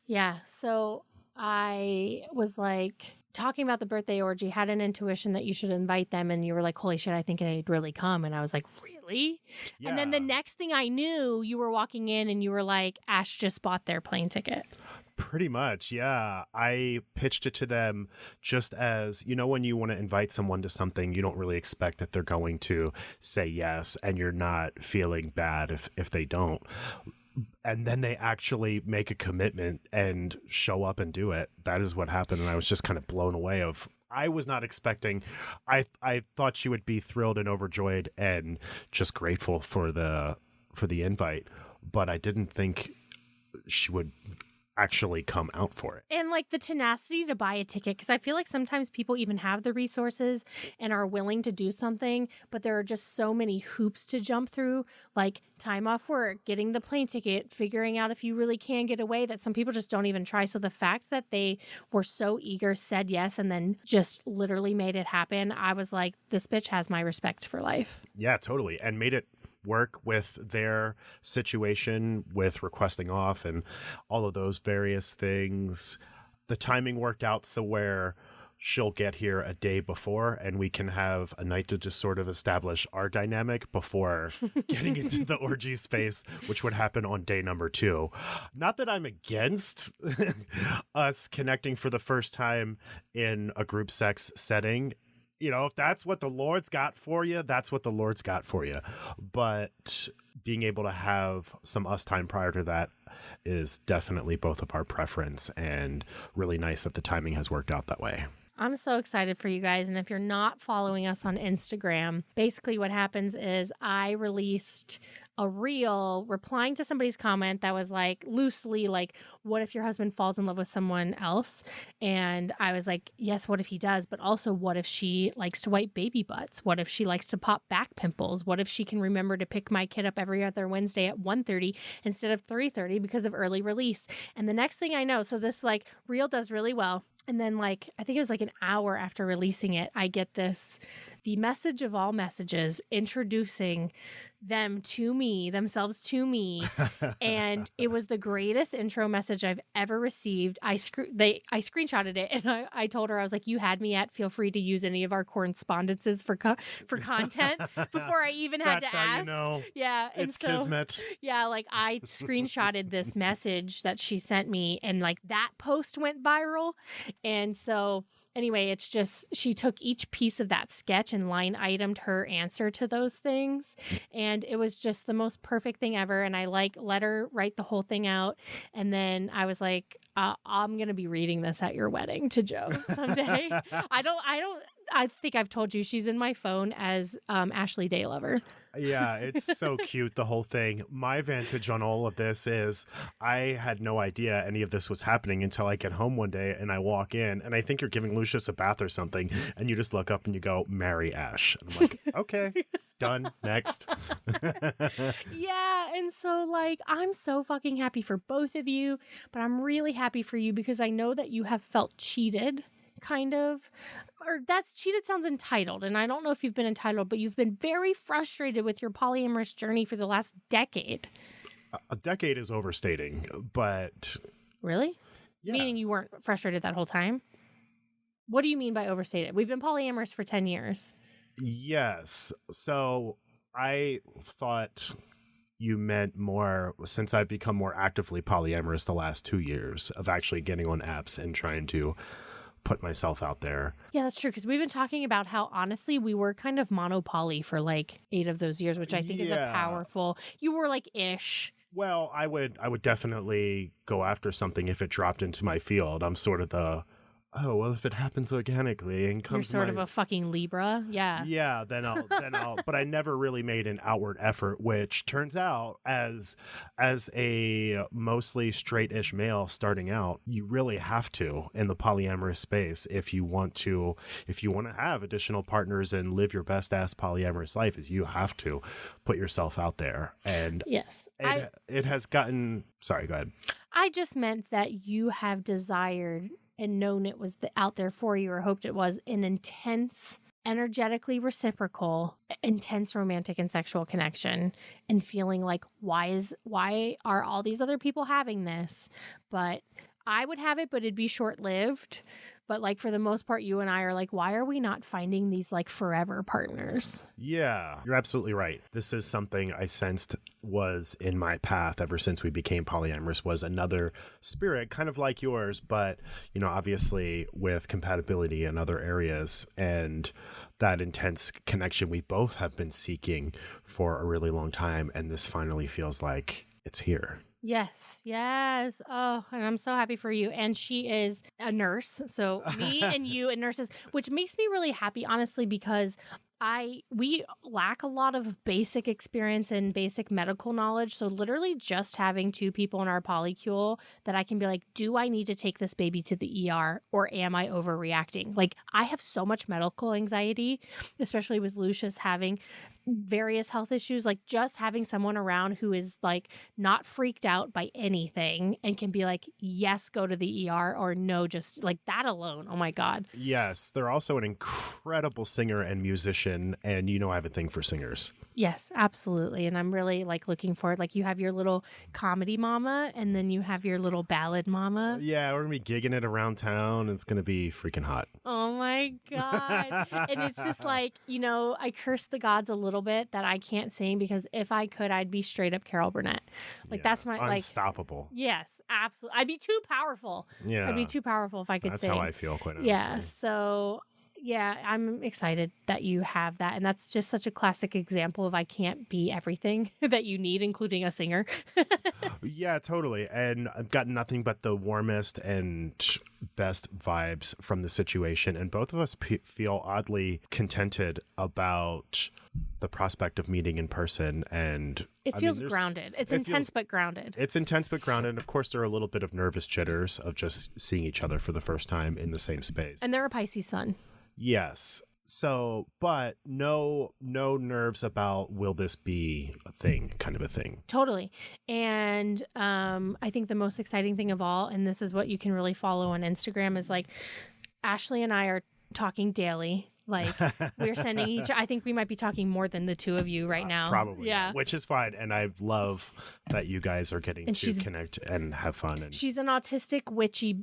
Yeah. So I was like talking about the birthday orgy, had an intuition that you should invite them, and you were like, holy shit, I think they'd really come. And I was like, really? Yeah. And then the next thing I knew, you were walking in and you were like, Ash just bought their plane ticket. Pretty much, yeah. I pitched it to them just as, when you want to invite someone to something, you don't really expect that they're going to say yes, and you're not feeling bad if they don't. And then they actually make a commitment and show up and do it. That is what happened. And I was just kind of blown away I was not expecting. I thought she would be thrilled and overjoyed and just grateful for the invite, but I didn't think she would actually come out for it. And like the tenacity to buy a ticket, because I feel like sometimes people even have the resources and are willing to do something, but there are just so many hoops to jump through, like time off work, getting the plane ticket, figuring out if you really can get away, that some people just don't even try. So the fact that they were so eager, said yes, and then just literally made it happen, I was like, this bitch has my respect for life. Yeah, totally. And made it work with their situation with requesting off and all of those various things. The timing worked out so where she'll get here a day before, and we can have a night to just sort of establish our dynamic before getting into the orgy space, which would happen on day number 2. Not that I'm against us connecting for the first time in a group sex setting. If that's what the Lord's got for you, that's what the Lord's got for you. But being able to have some us time prior to that is definitely both of our preference, and really nice that the timing has worked out that way. I'm so excited for you guys. And if you're not following us on Instagram, basically what happens is I released a reel replying to somebody's comment that was like loosely like, what if your husband falls in love with someone else? And I was like, yes, what if he does? But also, what if she likes to wipe baby butts? What if she likes to pop back pimples? What if she can remember to pick my kid up every other Wednesday at 1:30 instead of 3:30 because of early release? And the next thing I know, so this like reel does really well. And then like, I think it was like an hour after releasing it, I get the message of all messages introducing themselves to me. And it was the greatest intro message I've ever received. I screenshotted it and I told her, I was like, you had me at, feel free to use any of our correspondences for content before I even had to That's ask. how you know Yeah. And it's so, kismet. yeah, like I screenshotted this message that she sent me and like that post went viral. And so anyway, it's just she took each piece of that sketch and line itemed her answer to those things. And it was just the most perfect thing ever. And I like let her write the whole thing out. And then I was like, I'm going to be reading this at your wedding to Joe someday. I think I've told you she's in my phone as Ashley Daylover. Yeah, it's so cute, the whole thing. My vantage on all of this is I had no idea any of this was happening until I get home one day and I walk in and I think you're giving Lucius a bath or something and you just look up and you go, marry Ash. And I'm like, okay, done, next. Yeah, and so like I'm so fucking happy for both of you, but I'm really happy for you because I know that you have felt cheated. Kind of, or that's cheated sounds entitled, and I don't know if you've been entitled, but you've been very frustrated with your polyamorous journey for the last decade. A decade is overstating, but Really? yeah. Meaning you weren't frustrated that whole time? What do you mean by overstated? We've been polyamorous for 10 years. Yes. So I thought you meant more since I've become more actively polyamorous the last 2 years of actually getting on apps and trying to put myself out there. Yeah, that's true. Because we've been talking about how honestly we were kind of monopoly for like 8 of those years, which I think is a powerful. You were like ish. Well, I would definitely go after something if it dropped into my field. I'm sort of the, oh, well, if it happens organically and comes You're sort of a fucking Libra. Yeah. Yeah, then I'll but I never really made an outward effort, which turns out as a mostly straight-ish male starting out, you really have to in the polyamorous space if you want to have additional partners and live your best ass polyamorous life, is you have to put yourself out there. And yes, it has gotten, sorry, go ahead. I just meant that you have desired and known it was out there for you or hoped it was an intense, energetically reciprocal, intense romantic and sexual connection and feeling like, why are all these other people having this? But I would have it, but it'd be short-lived. But like for the most part, you and I are like, why are we not finding these like forever partners? Yeah, you're absolutely right. This is something I sensed was in my path ever since we became polyamorous, was another spirit, kind of like yours, but, you know, obviously with compatibility in other areas and that intense connection we both have been seeking for a really long time. And this finally feels like it's here. Yes. Oh, and I'm so happy for you. And she is a nurse. So me and you and nurses, which makes me really happy, honestly, because we lack a lot of basic experience and basic medical knowledge. So literally just having 2 people in our polycule that I can be like, do I need to take this baby to the ER or am I overreacting? Like I have so much medical anxiety, especially with Lucius having various health issues, like just having someone around who is like not freaked out by anything and can be like, yes, go to the ER, or no, just like that alone. Oh my God. Yes. They're also an incredible singer and musician. And you know, I have a thing for singers. Yes, absolutely. And I'm really like looking forward, like you have your little comedy mama and then you have your little ballad mama. Yeah, we're gonna be gigging it around town. It's gonna be freaking hot. Oh my God. And it's just like, you know, I curse the gods a little bit that I can't sing, because if I could, I'd be straight up Carol Burnett. Like that's my unstoppable. Yes, absolutely. I'd be too powerful. Yeah. I'd be too powerful if I could That's sing. how I feel, quite honestly. Yeah. So yeah, I'm excited that you have that. And that's just such a classic example of I can't be everything that you need, including a singer. Yeah, totally. And I've got nothing but the warmest and best vibes from the situation. And both of us feel oddly contented about the prospect of meeting in person. And it feels grounded. It's intense, but grounded. It's intense, but grounded. And of course, there are a little bit of nervous jitters of just seeing each other for the first time in the same space. And they're a Pisces sun. Yes. So, but no nerves about will this be a thing, kind of a thing. Totally. And I think the most exciting thing of all, and this is what you can really follow on Instagram, is like Ashley and I are talking daily. Like we're sending I think we might be talking more than the two of you right now. Probably. Yeah. Which is fine. And I love that you guys are getting to connect and have fun. And she's an autistic, witchy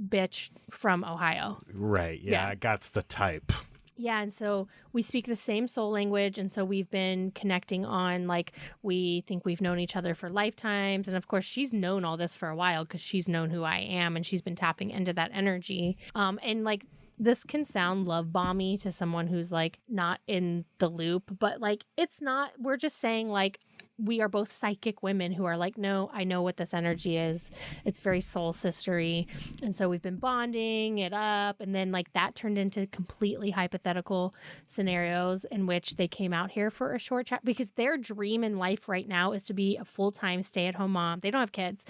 bitch from Ohio. Right. Yeah. That's the type. Yeah, and so we speak the same soul language, and so we've been connecting on, like, we think we've known each other for lifetimes, and of course she's known all this for a while because she's known who I am, and she's been tapping into that energy. And like, this can sound love bomby to someone who's like not in the loop, but like it's not. We're just saying like we are both psychic women who are like, no, I know what this energy is. It's very soul sistery. And so we've been bonding it up. And then like that turned into completely hypothetical scenarios in which they came out here for a short chat because their dream in life right now is to be a full-time stay-at-home mom. They don't have kids,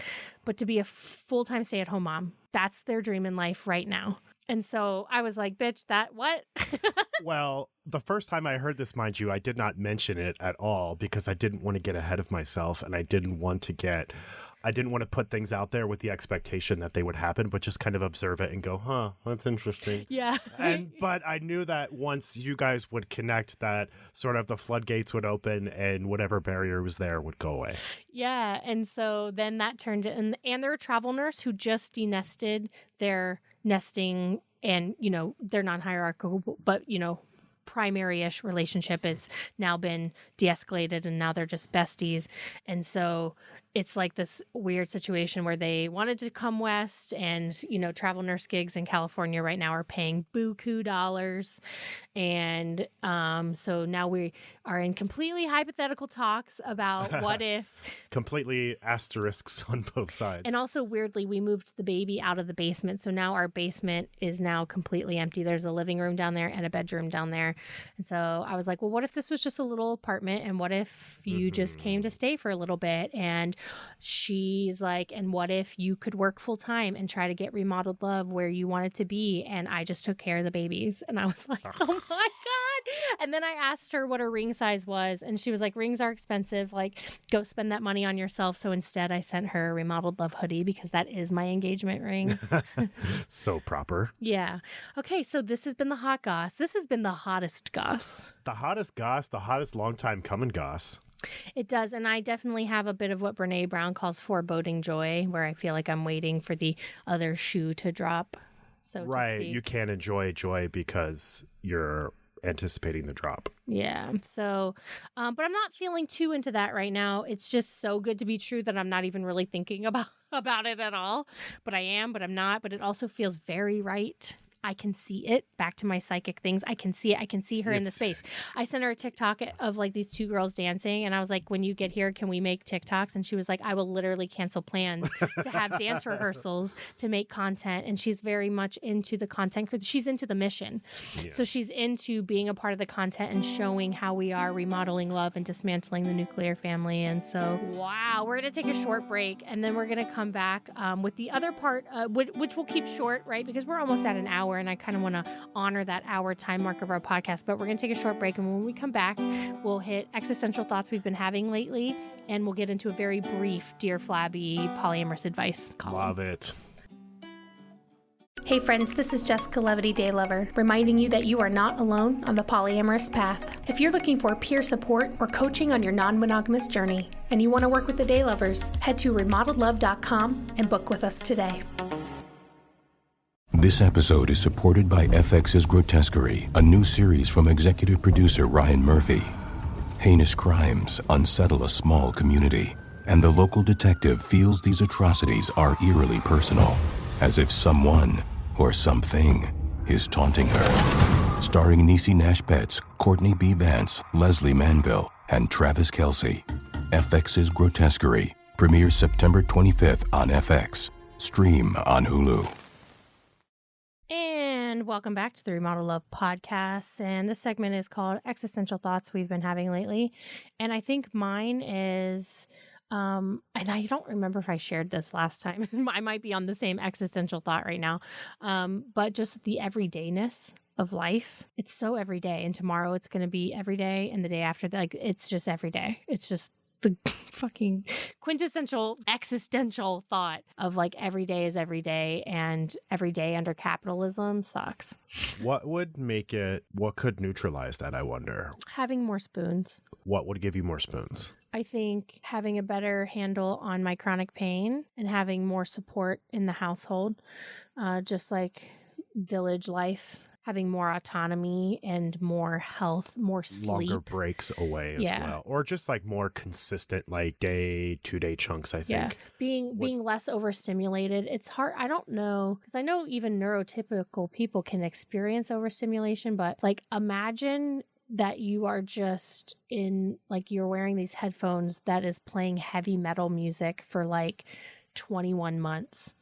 but to be a full-time stay-at-home mom. That's their dream in life right now. And so I was like, bitch, that what? Well, the first time I heard this, mind you, I did not mention it at all because I didn't want to get ahead of myself and I didn't want to put things out there with the expectation that they would happen, but just kind of observe it and go, huh, that's interesting. Yeah. But I knew that once you guys would connect, that sort of the floodgates would open and whatever barrier was there would go away. Yeah. And so then that turned and they're a travel nurse who just denested their nesting and, you know, they're non-hierarchical, but, you know, primary-ish relationship has now been de-escalated and now they're just besties. And so it's like this weird situation where they wanted to come west and, you know, travel nurse gigs in California right now are paying buku dollars. And so now we are in completely hypothetical talks about what if. Completely asterisks on both sides. And also weirdly, we moved the baby out of the basement. So now our basement is now completely empty. There's a living room down there and a bedroom down there. And so I was like, well, what if this was just a little apartment? And what if you just came to stay for a little bit? And she's like, and what if you could work full time and try to get Remodeled Love where you wanted to be? And I just took care of the babies. And I was like, oh my God. And then I asked her what her ring size was. And she was like, rings are expensive. Like, go spend that money on yourself. So instead I sent her a Remodeled Love hoodie because that is my engagement ring. So proper. Yeah. Okay. So this has been the Hot Goss. This has been the hottest goss. The hottest goss, the hottest long time coming goss. It does. And I definitely have a bit of what Brene Brown calls foreboding joy, where I feel like I'm waiting for the other shoe to drop. So right. You can't enjoy joy because you're anticipating the drop. Yeah. So, but I'm not feeling too into that right now. It's just so good to be true that I'm not even really thinking about it at all. But I am, but I'm not. But it also feels very right. I can see it. Back to my psychic things. I can see it. I can see her in the space. I sent her a TikTok of like these two girls dancing. And I was like, when you get here, can we make TikToks? And she was like, I will literally cancel plans to have dance rehearsals to make content. And she's very much into the content. She's into the mission. Yeah. So she's into being a part of the content and showing how we are remodeling love and dismantling the nuclear family. And so, wow, we're going to take a short break. And then we're going to come back with the other part, which we'll keep short, right? Because we're almost at an hour. And I kind of want to honor that hour time mark of our podcast, but we're going to take a short break. And when we come back, we'll hit existential thoughts we've been having lately. And we'll get into a very brief Dear Flabby polyamorous advice column. Love it. Hey friends, this is Jessica-levity Daylover, reminding you that you are not alone on the polyamorous path. If you're looking for peer support or coaching on your non-monogamous journey, and you want to work with the Daylovers, head to remodeledlove.com and book with us today. This episode is supported by FX's Grotesquerie, a new series from executive producer Ryan Murphy. Heinous crimes unsettle a small community, and the local detective feels these atrocities are eerily personal, as if someone or something is taunting her. Starring Niecy Nash Betts, Courtney B. Vance, Leslie Manville, and Travis Kelce. FX's Grotesquerie premieres September 25th on FX. Stream on Hulu. And welcome back to the Remodeled Love podcast. And this segment is called Existential Thoughts We've Been Having Lately. And I think mine is And I don't remember if I shared this last time. I might be on the same existential thought right now. But just the everydayness of life. It's so everyday. And tomorrow it's going to be every day. And the day after that, like, it's just every day. It's just the fucking quintessential existential thought of like every day is every day, and every day under capitalism sucks. What could neutralize that, I wonder? Having more spoons. What would give you more spoons? I think having a better handle on my chronic pain and having more support in the household, just like village life. Having more autonomy and more health, more sleep. Longer breaks away as well. Or just like more consistent, like 2-day chunks, I think. Yeah. Being less overstimulated. It's hard. I don't know. Because I know even neurotypical people can experience overstimulation. But like imagine that you are just in, like you're wearing these headphones that is playing heavy metal music for like 21 months.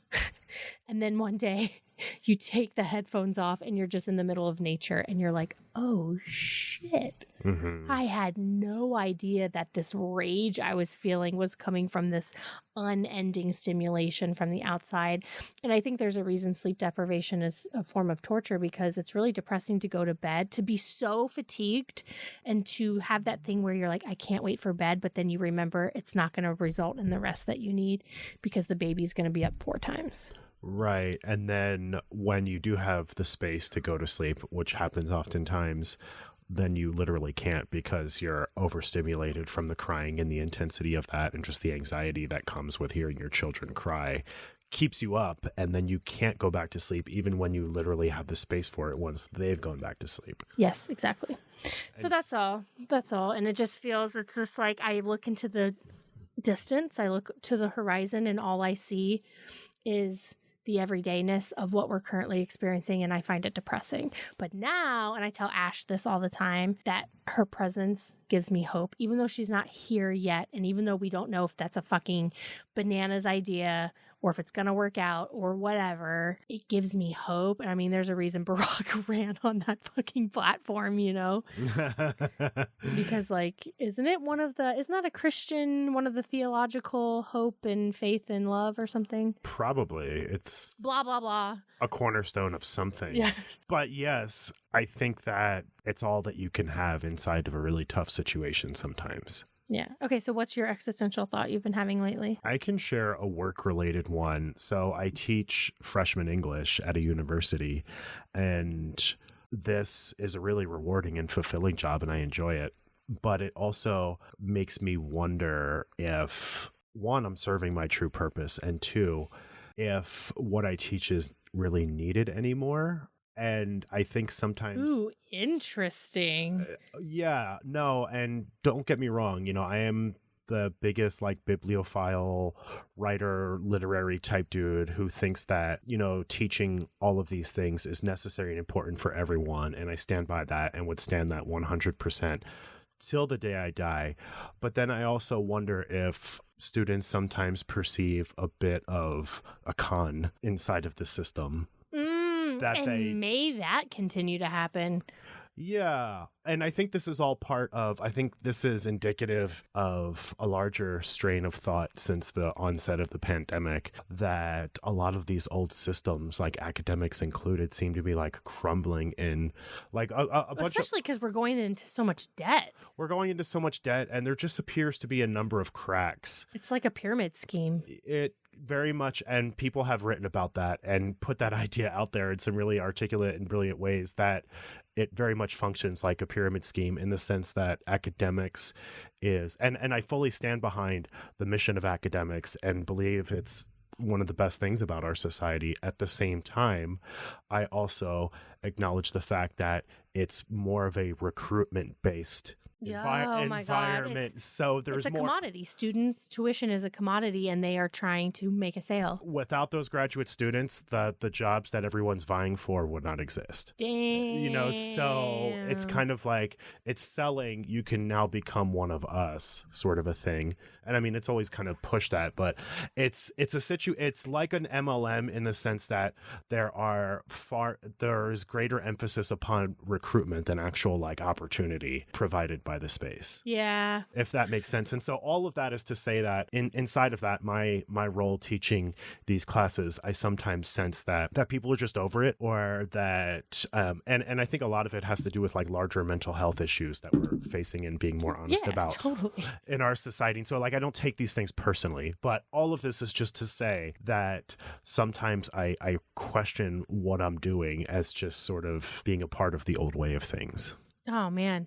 And then one day you take the headphones off and you're just in the middle of nature and you're like, oh shit. Mm-hmm. I had no idea that this rage I was feeling was coming from this unending stimulation from the outside. And I think there's a reason sleep deprivation is a form of torture, because it's really depressing to go to bed, to be so fatigued and to have that thing where you're like, I can't wait for bed. But then you remember it's not going to result in the rest that you need because the baby's going to be up 4 times. Right. And then when you do have the space to go to sleep, which happens oftentimes, then you literally can't because you're overstimulated from the crying and the intensity of that, and just the anxiety that comes with hearing your children cry keeps you up, and then you can't go back to sleep even when you literally have the space for it once they've gone back to sleep. Yes, exactly. So that's all. And it just feels, it's just like I look into the distance, I look to the horizon, and all I see is the everydayness of what we're currently experiencing, and I find it depressing. But now, and I tell Ash this all the time, that her presence gives me hope, even though she's not here yet, and even though we don't know if that's a fucking bananas idea or if it's gonna work out or whatever, it gives me hope. And I mean, there's a reason Barack ran on that fucking platform, you know? Because like, isn't that a Christian, one of the theological hope and faith and love or something? Probably. It's blah, blah, blah. A cornerstone of something. Yeah. But yes, I think that it's all that you can have inside of a really tough situation sometimes. Yeah. Okay, so what's your existential thought you've been having lately? I can share a work-related one. So I teach freshman English at a university, and this is a really rewarding and fulfilling job, and I enjoy it. But it also makes me wonder if, one, I'm serving my true purpose, and two, if what I teach is really needed anymore. And I think sometimes... Ooh, interesting. Yeah, no, and don't get me wrong, you know, I am the biggest like bibliophile writer, literary type dude who thinks that, you know, teaching all of these things is necessary and important for everyone. And I stand by that and would stand that 100% till the day I die. But then I also wonder if students sometimes perceive a bit of a con inside of the system. May that continue to happen. Yeah. And I think this is all I think this is indicative of a larger strain of thought since the onset of the pandemic, that a lot of these old systems, like academics included, seem to be like crumbling in like a bunch especially because we're going into so much debt. We're going into so much debt, and there just appears to be a number of cracks. It's like a pyramid scheme. It very much, and people have written about that and put that idea out there in some really articulate and brilliant ways, that it very much functions like a pyramid scheme in the sense that academics is, and I fully stand behind the mission of academics and believe it's one of the best things about our society. At the same time, I also acknowledge the fact that it's more of a recruitment-based environment. So there's it's a commodity. Students' tuition is a commodity, and they are trying to make a sale. Without those graduate students, the jobs that everyone's vying for would not exist. Damn. You know, so it's kind of like it's selling, you can now become one of us sort of a thing. And I mean, it's always kind of pushed that, but it's like an MLM in the sense that there's greater emphasis upon recruitment than actual like opportunity provided by occupy the space. Yeah. If that makes sense. And so all of that is to say that inside of that, my role teaching these classes, I sometimes sense that people are just over it, or that, and I think a lot of it has to do with like larger mental health issues that we're facing and being more honest about totally. in our society. And so like, I don't take these things personally, but all of this is just to say that sometimes I question what I'm doing as just sort of being a part of the old way of things. Oh man.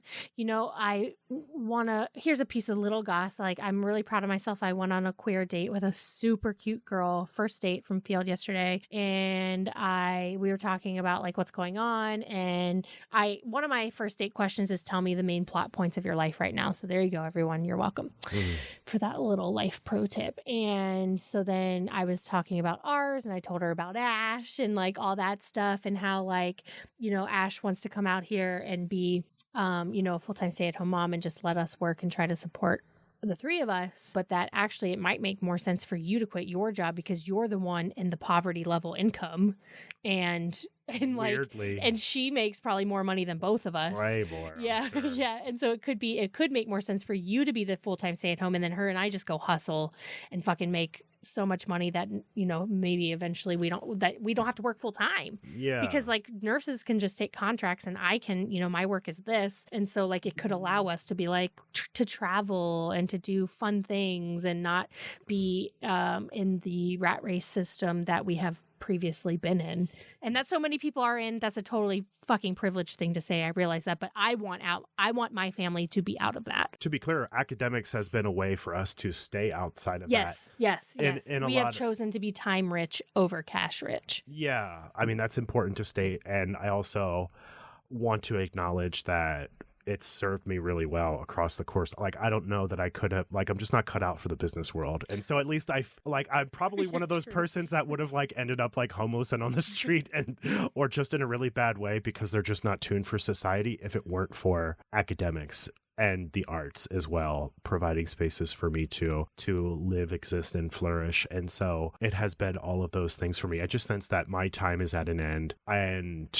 Here's a piece of little goss. Like, I'm really proud of myself. I went on a queer date with a super cute girl, first date from Field yesterday. And we were talking about like what's going on. And one of my first date questions is, tell me the main plot points of your life right now. So there you go, everyone. You're welcome for that little life pro tip. And so then I was talking about ours, and I told her about Ash and like all that stuff, and how like, Ash wants to come out here and be a full-time stay-at-home mom and just let us work and try to support the three of us, but that actually it might make more sense for you to quit your job because you're the one in the poverty level income, and Weirdly. and she makes probably more money than both of us. Way more. Yeah. Sure. Yeah. And so it could make more sense for you to be the full-time stay-at-home, and then her and I just go hustle and fucking make so much money that, maybe eventually we don't have to work full time. Yeah. Because like nurses can just take contracts, and I can, my work is this. And so like it could allow us to be like to travel and to do fun things and not be in the rat race system that we have previously been in, and that so many people are in. That's a totally fucking privileged thing to say. I realize that, but I want my family to be out of that. To be clear, academics has been a way for us to stay outside of that. Yes. We have chosen to be time rich over cash rich. Yeah. I mean, that's important to state. And I also want to acknowledge that it's served me really well across the course. Like, I don't know that I could have, like, I'm just not cut out for the business world. And so at least I'm probably one of those persons that would have like ended up like homeless and on the street or just in a really bad way because they're just not tuned for society if it weren't for academics and the arts as well, providing spaces for me to live, exist, and flourish. And so it has been all of those things for me. I just sense that my time is at an end. And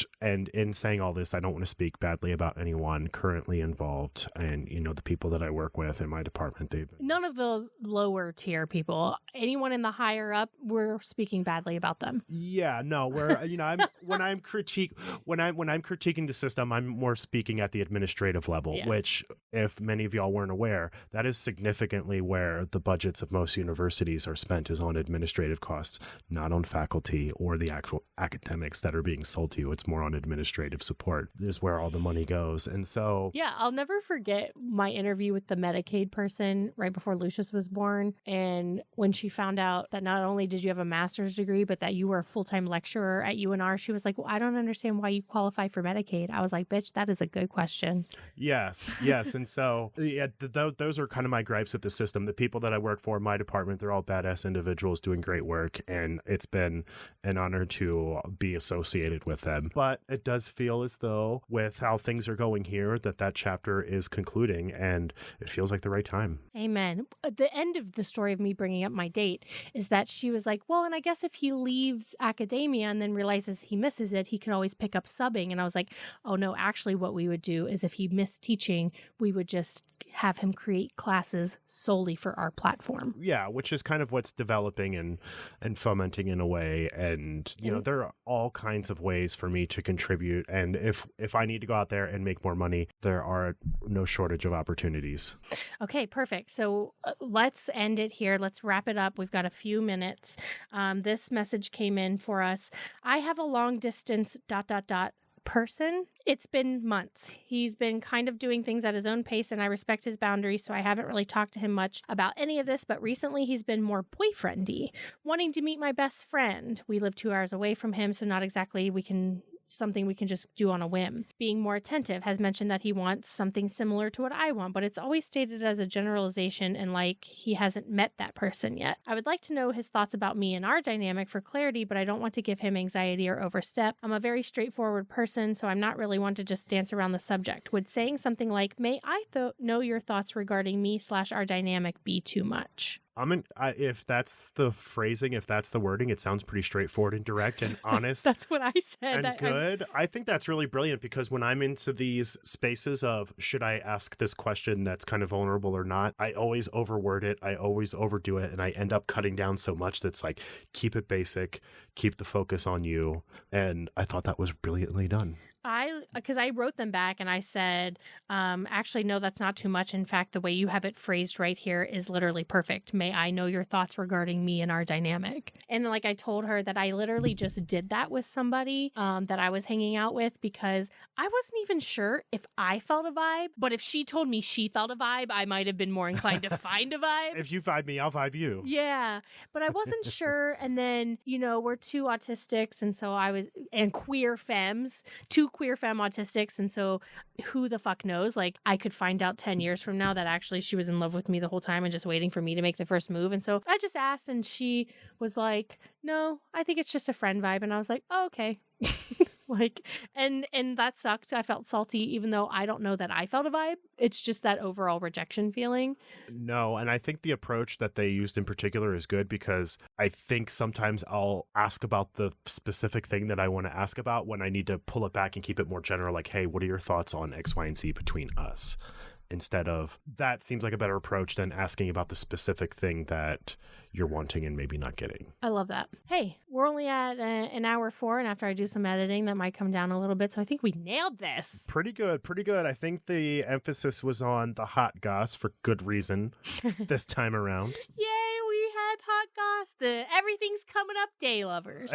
in saying all this, I don't want to speak badly about anyone currently involved. And, the people that I work with in my department, none of the lower tier people, anyone in the higher up, we're speaking badly about them. Yeah, no, when I'm critiquing the system, I'm more speaking at the administrative level, which, if many of y'all weren't aware, that is significantly where the budgets of most universities are spent, is on administrative costs, not on faculty or the actual academics that are being sold to you. It's more on administrative support is where all the money goes. And so... Yeah, I'll never forget my interview with the Medicaid person right before Lucius was born. And when she found out that not only did you have a master's degree, but that you were a full-time lecturer at UNR, she was like, well, I don't understand why you qualify for Medicaid. I was like, bitch, that is a good question. Yes. And so, yeah, those are kind of my gripes with the system. The people that I work for in my department, they're all badass individuals doing great work, and it's been an honor to be associated with them. But it does feel as though, with how things are going here, that chapter is concluding, and it feels like the right time. Amen. The end of the story of me bringing up my date is that she was like, well, and I guess if he leaves academia and then realizes he misses it, he could always pick up subbing. And I was like, oh no, actually what we would do is if he missed teaching, we would just have him create classes solely for our platform. Yeah, which is kind of what's developing and fomenting in a way. And, there are all kinds of ways for me to contribute. And if I need to go out there and make more money, there are no shortage of opportunities. Okay, perfect. So let's end it here. Let's wrap it up. We've got a few minutes. This message came in for us. I have a long distance ... person. It's been months. He's been kind of doing things at his own pace, and I respect his boundaries, so I haven't really talked to him much about any of this, but recently he's been more boyfriendy, wanting to meet my best friend. We live 2 hours away from him, so not exactly something we can just do on a whim. Being more attentive, has mentioned that he wants something similar to what I want, but it's always stated as a generalization and like he hasn't met that person yet. I would like to know his thoughts about me and our dynamic for clarity, but I don't want to give him anxiety or overstep. I'm a very straightforward person, so I'm not really one to just dance around the subject. Would saying something like, may I know your thoughts regarding me / our dynamic be too much? If that's the phrasing, if that's the wording, it sounds pretty straightforward and direct and honest. That's what I said. And good. I think that's really brilliant because when I'm into these spaces of should I ask this question that's kind of vulnerable or not, I always overword it. I always overdo it. And I end up cutting down so much that's like, keep it basic, keep the focus on you. And I thought that was brilliantly done. Because I wrote them back and I said, actually, no, that's not too much. In fact, the way you have it phrased right here is literally perfect. May I know your thoughts regarding me and our dynamic? And like I told her that I literally just did that with somebody that I was hanging out with because I wasn't even sure if I felt a vibe. But if she told me she felt a vibe, I might have been more inclined to find a vibe. If you vibe me, I'll vibe you. Yeah, but I wasn't sure. And then, we're two autistics and queer femmes, two queer femme autistics, and so who the fuck knows, like I could find out 10 years from now that actually she was in love with me the whole time and just waiting for me to make the first move. And so I just asked and she was like, no, I think it's just a friend vibe. And I was like, oh, okay. And that sucked. I felt salty even though I don't know that I felt a vibe. It's just that overall rejection feeling. No, and I think the approach that they used in particular is good because I think sometimes I'll ask about the specific thing that I want to ask about when I need to pull it back and keep it more general, like, hey, what are your thoughts on X, Y, and Z between us? Instead of that seems like a better approach than asking about the specific thing that you're wanting and maybe not getting. I love that. Hey, we're only at an hour 4, and after I do some editing, that might come down a little bit. So I think we nailed this. Pretty good. I think the emphasis was on the Hot Goss for good reason this time around. Yay, we had Hot Goss, the everything's coming up Daylovers.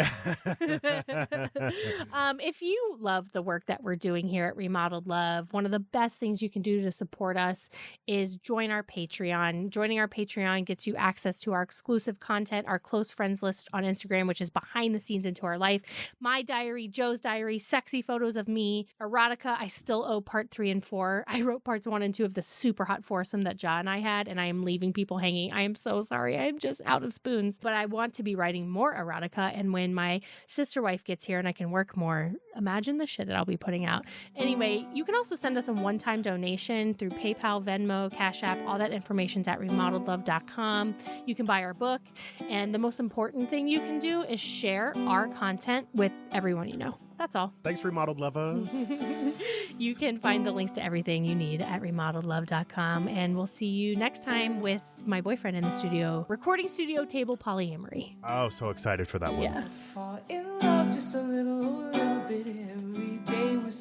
If you love the work that we're doing here at Remodeled Love, one of the best things you can do to support us is join our Patreon. Joining our Patreon gets you access to our exclusive content, our close friends list on Instagram, which is behind the scenes into our life, my diary, Joe's diary, sexy photos of me, erotica. I still owe part 3 and 4. I wrote parts 1 and 2 of the super hot foursome that Ja and I had, and I am leaving people hanging. I am so sorry. I am just out of spoons, but I want to be writing more erotica. And when my sister wife gets here and I can work more, imagine the shit that I'll be putting out. Anyway, you can also send us a one-time donation through PayPal, Venmo, CASHAPP. All that information's at remodeledlove.com. You can buy our book. And the most important thing you can do is share our content with everyone you know. That's all. Thanks, Remodeled Lovers. You can find the links to everything you need at remodeledlove.com. And we'll see you next time with my boyfriend in the studio, recording studio table polyamory. Oh, so excited for that one. Yeah. Fall in love just a little bit every day with